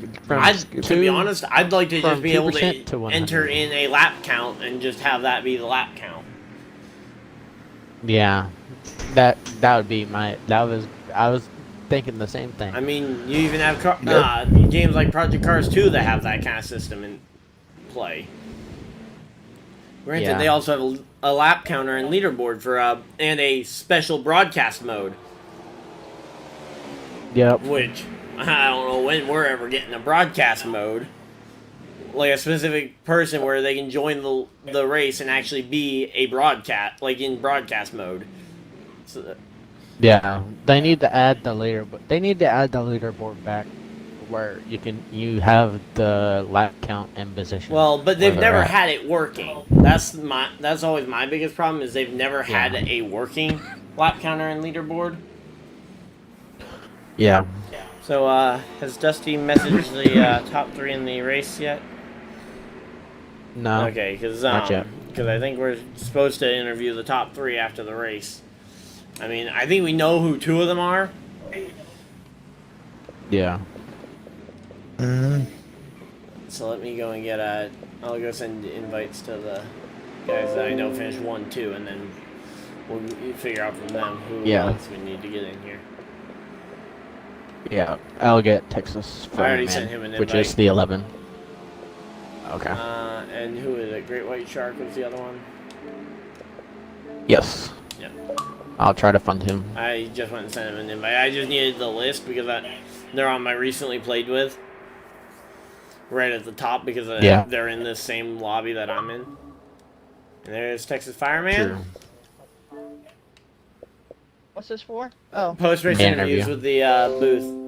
To be honest, I'd like to just be able to enter in a lap count and just have that be the lap count. Yeah, that would be my. I was thinking the same thing. I mean, you even have games like Project Cars 2 that have that kind of system in play. Granted, they also have a lap counter and leaderboard for and a special broadcast mode. Yep. Which I don't know when we're ever getting a broadcast mode, like a specific person where they can join the race and actually be a broadcast, like in broadcast mode. So yeah, they need to add the leaderboard. They need to add the leaderboard back where you have the lap count and position. Well, but they've never had it working. That's always my biggest problem, is they've never had a working lap counter and leaderboard. Yeah. So has Dusty messaged the top 3 in the race yet? No. Okay, because not yet. I think we're supposed to interview the top 3 after the race. I mean, I think we know who 2 of them are. Yeah. So let me go and get I'll go send invites to the guys that I know finished 1, 2, and then we'll figure out from them who else we need to get in here. Yeah, I'll get Texas I already sent him an invite. which is the 11. Okay. And who is it? Great White Shark was the other one? Yes. Yep. I'll try to fund him. I just went and sent him an invite. I just needed the list because they're on my recently played with. Right at the top because Yeah. they're in the same lobby that I'm in. And there's Texas Fireman. True. What's this for? Oh. Post-race Yeah, interviews interview. with the booth.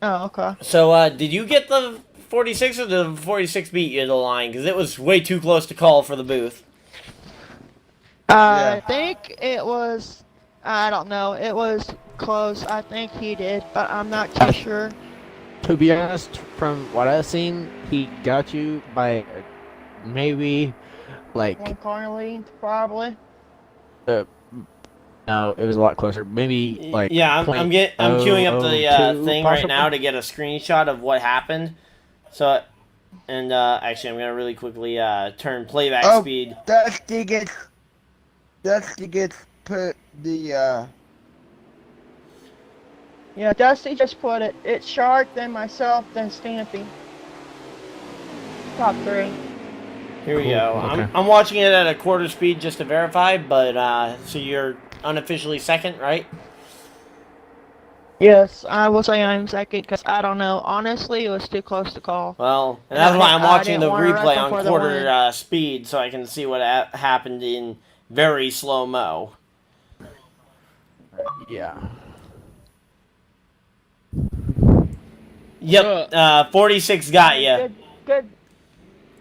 Oh, okay. So, did you get the 46 or the 46 beat you the line? Because it was way too close to call for the booth. I think it was. I don't know. It was close. I think he did, but I'm not too sure. To be honest, from what I've seen, he got you by maybe like One corner lead, probably. no, it was a lot closer. Maybe like Yeah, I'm queuing up the 0.02 thing right possibly. now to get a screenshot of what happened. So, and actually, I'm gonna really quickly turn playback speed. Dusty gets put the Yeah, Dusty just put it. It's Shark, then myself, then Stampy. Top 3. Here we Cool, go. okay. I'm watching it at a quarter speed just to verify, but so you're unofficially second, right? Yes, I will say I'm second because I don't know. Honestly, it was too close to call. Well, and that's why I'm I watching didn't the wanna wreck replay them on for the win. quarter speed so I can see what happened in very slow mo. Yeah. Yep, 46 got you. Good.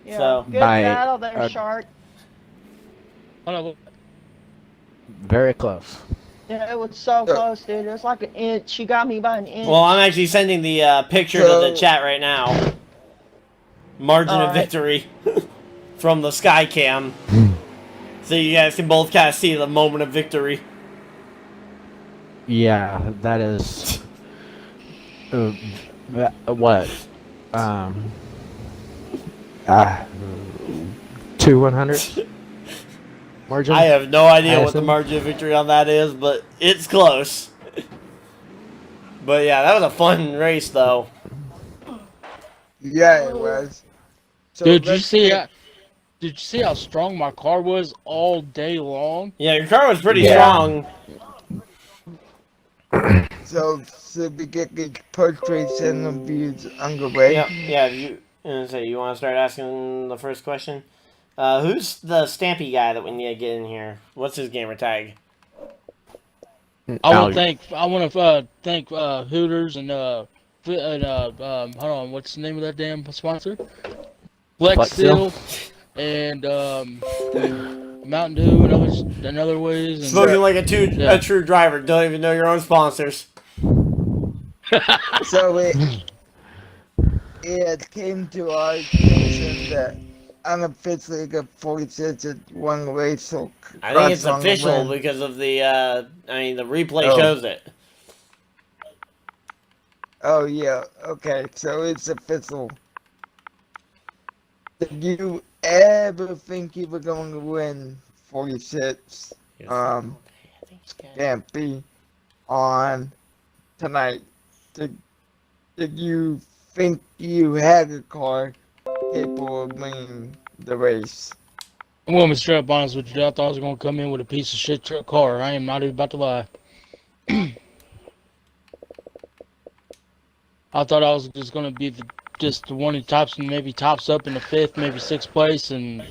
Yeah, So- good By, battle there, Shark. Very close. Yeah, it was so close, dude. It was like an inch. She got me by an inch. Well, I'm actually sending the picture to the So- chat right now. Margin of Alright. victory from the sky cam. So you guys can both kind of see the moment of victory. Yeah, that is. What? 2/100 margin. I have no idea what the assume. margin of victory on that is, but it's close. But yeah, that was a fun race, though. yeah, it was. So Did you let's see? get- Did you see how strong my car was all day long? Yeah, your car was pretty Yeah. strong. So we get the post-race interviews underway. Yeah. You want to start asking the first question? Who's the Stampy guy that we need to get in here? What's his gamer tag? I want to thank Hooters and hold on, what's the name of that damn sponsor? Flex Seal. Seal and Mountain Dew and other ways. And Smoking like a Yeah. true driver. Don't even know your own sponsors. So it came to our attention that unofficially the 46 had won the race. So I think it's congrats on the official win. because of the the replay Oh. shows it. Oh yeah, okay, so it's official. Did you ever think you were going to win 46? Stampy on tonight. Did you think you had a car capable of winning the race? I'm going to be straight up honest with you. I thought I was going to come in with a piece of shit truck car. I am not even about to lie. I thought I was just going to be just the one who tops up in the 5th, maybe 6th place and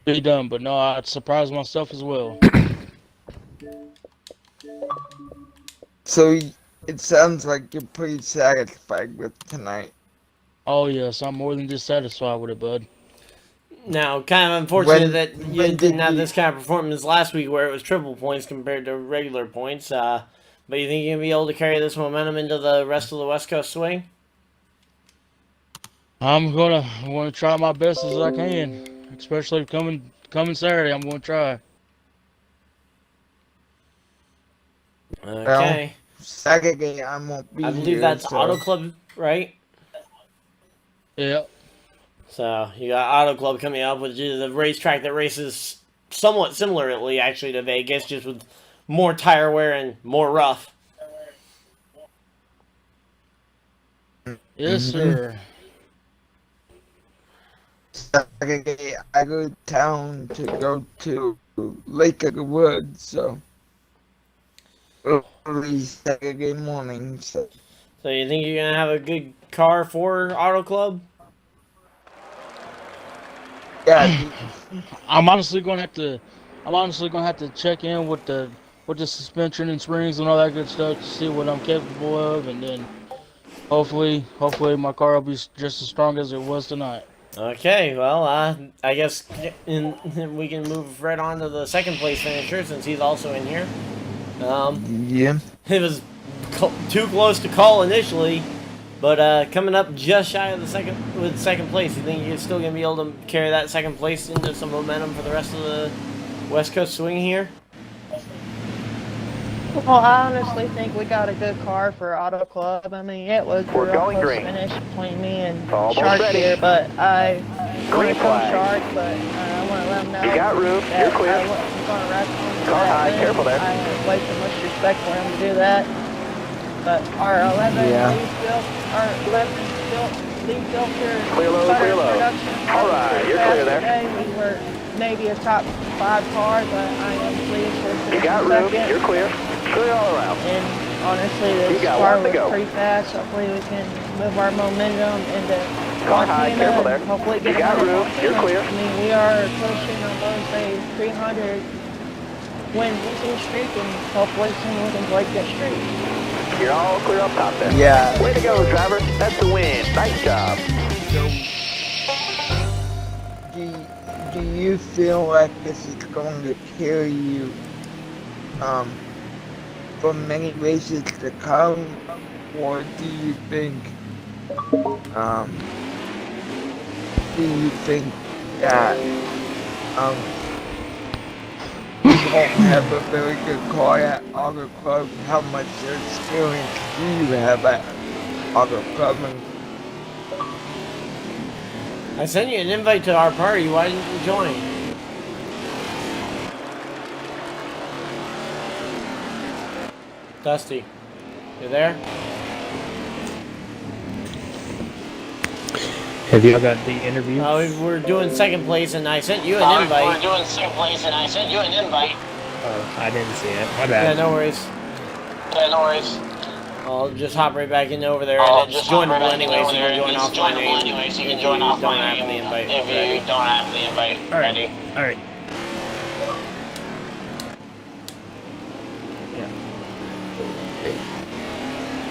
be done. But no, I surprised myself as well. So it sounds like you're pretty satisfied with tonight. Oh yes, I'm more than just satisfied with it, bud. Now, kind of unfortunate When- that you when didn't did have you- this kind of performance last week where it was triple points compared to regular points. But you think you're going to be able to carry this momentum into the rest of the West Coast swing? I'm gonna try my best as I can, especially coming Saturday. I'm gonna try. Okay. Saturday I won't be I here. believe that's so- Auto Club, right? Yeah. So you got Auto Club coming up, which is a racetrack that races somewhat similarly, actually, to Vegas, just with more tire wear and more rough. Yes, sir. Saturday I go to town to go to Lake of the Woods, so early Saturday morning. So So you think you're gonna have a good car for Auto Club? yeah, I'm honestly gonna have to. I'm honestly gonna have to check in with the suspension and springs and all that good stuff to see what I'm capable of, and then hopefully my car will be just as strong as it was tonight. Okay, well, I guess we can move right on to the second place finisher since he's also in here. yeah. It was too close to call initially, but coming up just shy of the second place. You think you're still gonna be able to carry that second place into some momentum for the rest of the West Coast swing here? Well, I honestly think we got a good car for Auto Club. I mean, it was a We're real going close green. finish between me and Almost Shark ready. here, but I want Green to tell flag. Shark, but I want to let him know You got room. that You're clear. I wasn't going to wreck him. Car high. Careful there. I have way too much respect for him to do that. But our 11 Yeah. lead filter Clear low, sputter clear low. production All was right, pretty you're fast clear there. today. We were maybe a top 5 car, but I am pleased for You got finishing room. second. You're clear. Clear all around. And honestly, You this got car one to was go. pretty fast. Hopefully, we can move our momentum into Car high, Montana. careful there. And hopefully, You get got ahead of room. You're Montana. clear. I mean, we are pushing on those say 300 win losing streak, and hopefully soon we can break that streak. You're all clear up top there. Yeah. Way to go, driver. That's the win. Nice job. Do you feel like this is going to carry you for many races to come, or do you think that you won't have a very good car at Auto Club? How much experience do you have at Auto Club? And I sent you an invite to our party. Why didn't you join? Dusty, you there? Have you got the interview? We're doing second place, and I sent you an invite. Oh, I didn't see it. My Yeah, bad. no worries. I'll just hop right back in over there, and it's joinable anyway, so you can join offline if you don't have the invite ready. Alright. Alright.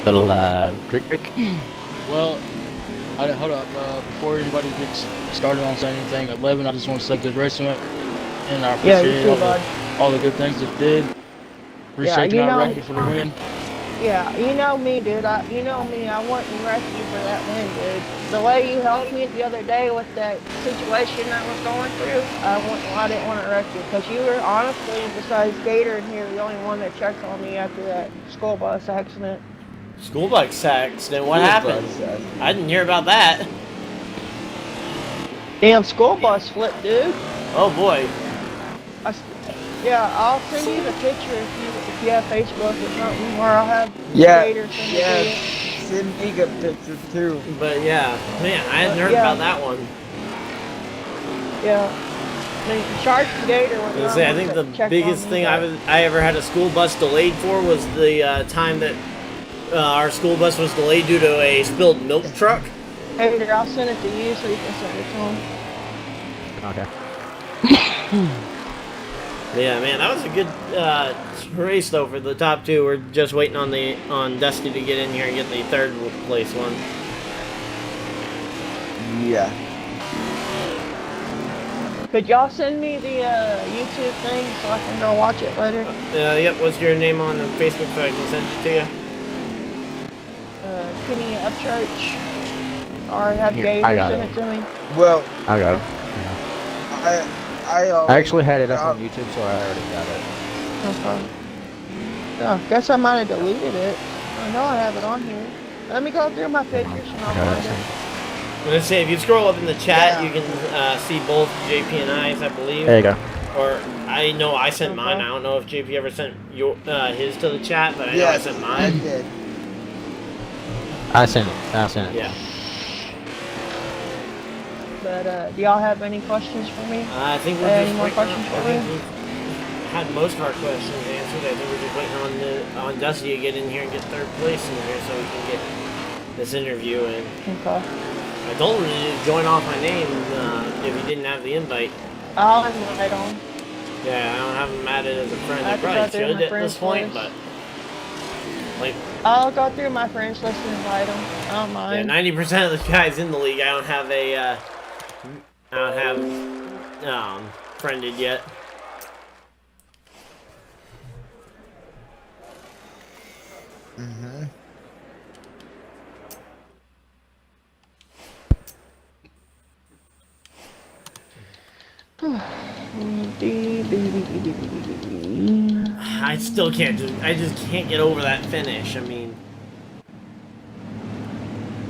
Little Rick. Well, hold up. Before anybody gets started on saying anything, 11, I just want to say good racing, and I Yeah, you appreciate too, bud. all the good things it did. Appreciate you you not know- wrecking me for the win. Yeah, you know me, dude. You know me. I wouldn't wreck you for that win, dude. The way you helped me the other day with that situation I was going through, I didn't want to wreck you because you were honestly, besides Gator in here, the only one that checked on me after that school bus accident. School bus accident? What happened? I didn't hear about that. Damn school bus flip, dude. Oh boy. Yeah, I'll send you the picture if you have Facebook or something, or I'll have Yeah, Gator send it to yeah. you. Send me a picture too. But yeah, man, I hadn't heard Yeah. about that one. Yeah. I mean, Shark and Gator were I was gonna say, I think the biggest thing I ever had a school bus delayed for was the time that our school bus was delayed due to a spilled milk truck. Gator, I'll send it to you so you can send it to him. Okay. Yeah, man, that was a good race though for the top two. We're just waiting on Dusty to get in here and get the third place one. Yeah. Could y'all send me the YouTube thing so I can go watch it later? Yep. What's your name on Facebook so I can send it to you? Kenny Upchurch. Or have Here, Gator I got send it. it to me. Well, I got it. I I actually had it up on YouTube, so I already got it. Okay. Yeah, guess I might have deleted it. I know I have it on here. Let me go through my pictures and I'll Okay, find it. Let's see, if you scroll up in the chat, Yeah. you can see both JP and I's, I believe. There you go. Or I know I sent mine. I don't know if JP ever sent his to the chat, but I know I sent I mine. did. I sent it. Yeah. But do y'all have any questions for me? I think we're Any just more waiting on- questions for I me? think had most of our questions answered. I think we're just waiting on Dusty to get in here and get third place in here so we can get this interview in. Okay. I told him to just join off my name if he didn't have the invite. I'll invite him. Yeah, I don't have him added as a friend. I I have to probably go through should my at this friends point, list. but like, I'll go through my friends list and invite him. I don't yeah, mind. 90% of the guys in the league, I don't have friended yet. Mm-hmm. I still can't I just can't get over that finish. I mean,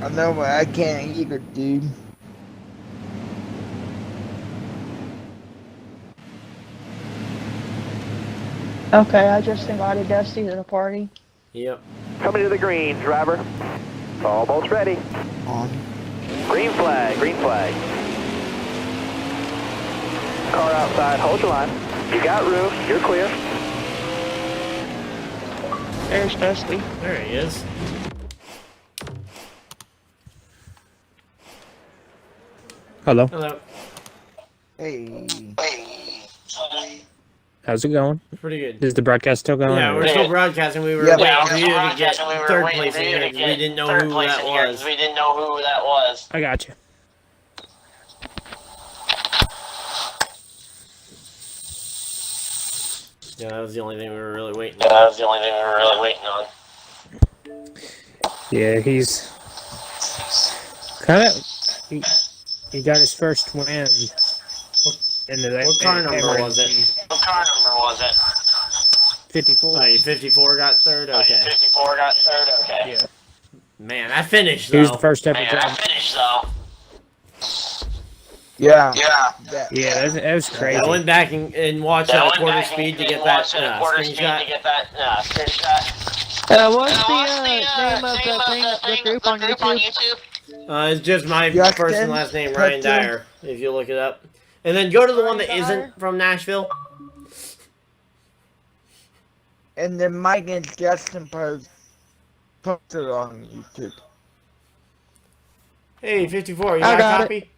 I know, but I can't either, dude. Okay, I just invited Dusty to the party. yep. Coming to the green, driver. Almost ready. On. Green flag, green flag. Car outside, hold your line. You got room, you're clear. There's Dusty. There he is. Hello. Hello. Hey. How's it going? Pretty good. Is the broadcast still going? Yeah, or- we're still broadcasting. We were Yep. waiting for you to get third place in here because we didn't know who that was. We didn't know who that was. I got you. Yeah, that was the only thing we were really waiting Yeah, on. that was the only thing we were really waiting on. Yeah, he's kind of. He got his first win. Into that, What car number was it? What car number was it? 54. Oh, 54 got third? Okay. 54 got third? Okay. Yeah. Man, I finished, He was the though. first ever Man, I driver. finished though. Yeah. Yeah. Yeah, that was crazy. I went back and watched I at a went quarter back speed to and get that watched at a quarter speed screenshot. to get that screenshot. What's the name of the group on YouTube? It's just my Justin first and last name, Ryan Hudson. Dyer, if you look it up. And then go to the one that Ryan Dyer? isn't from Nashville. And then Mike and Justin posted on YouTube. Hey, 54, you I got a got copy?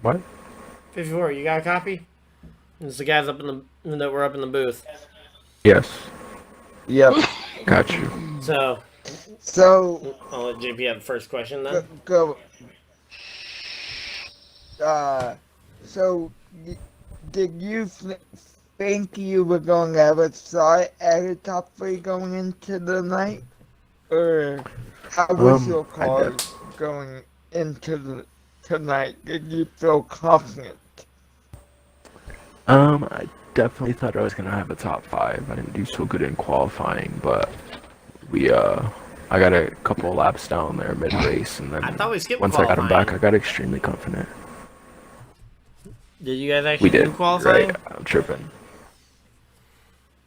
What? 54, you got a copy? It's the guys up in the that were up in the booth. Yes. Yep. Got you. So So, I'll let JP have the first question then. go. So, did you think you were going to have a shot at a top 3 going into the night? Or how was your I car did. going into the tonight? Did you feel confident? I definitely thought I was gonna have a top 5. I didn't do so good in qualifying, but I got a couple of laps down there mid race, and then I thought we skipped once I got him back, qualifying. I got extremely confident. Did you guys actually We did. do You're qualifying? right. I'm tripping.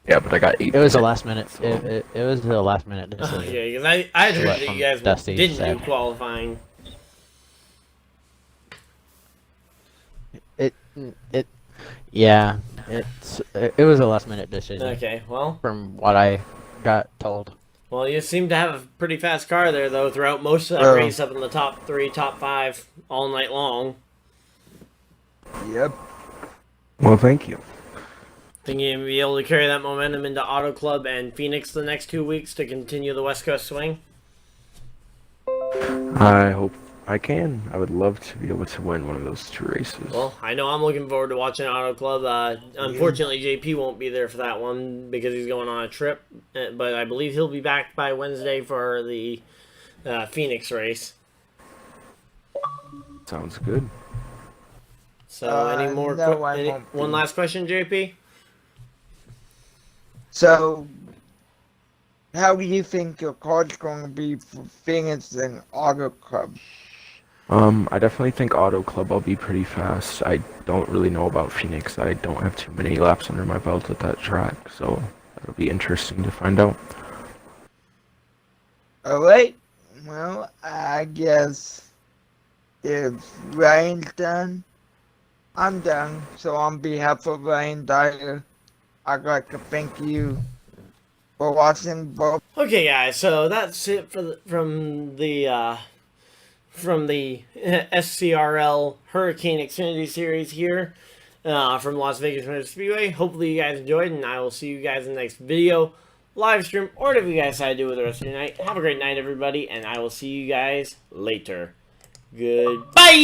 Yeah, but I got 8. It was a a last minute. It was the last minute Oh, decision. yeah, because I heard What that you guys Dusty didn't said. do qualifying. Yeah, it was a last minute decision Okay, well, from what I got told. you seem to have a pretty fast car there, though, throughout most of that race, up in the top 3, top 5, all night long. Yep. Well, thank you. Think you'll be able to carry that momentum into Auto Club and Phoenix the next 2 weeks to continue the West Coast swing? I hope I can. I would love to be able to win one of those 2 races. Well, I know I'm looking forward to watching Auto Club. Unfortunately, JP won't be there for that one because he's going on a trip, but I believe he'll be back by Wednesday for the Phoenix race. Sounds good. So, any more? no, I won't One be. last question, JP? So, how do you think your car's going to be for Phoenix and Auto Club? I definitely think Auto Club I'll be pretty fast. I don't really know about Phoenix. I don't have too many laps under my belt at that track, so that'll be interesting to find out. Alright, well, I guess if Ryan's done, I'm done. So on behalf of Ryan Dyer, I'd like to thank you for watching both. Okay, guys, so that's it for from the SCRL Hurricane Xfinity Series here from Las Vegas Motor Speedway. Hopefully you guys enjoyed, and I will see you guys in the next video, live stream, or whatever you guys decide to do with the rest of your night. Have a great night, everybody, and I will see you guys later. Goodbye!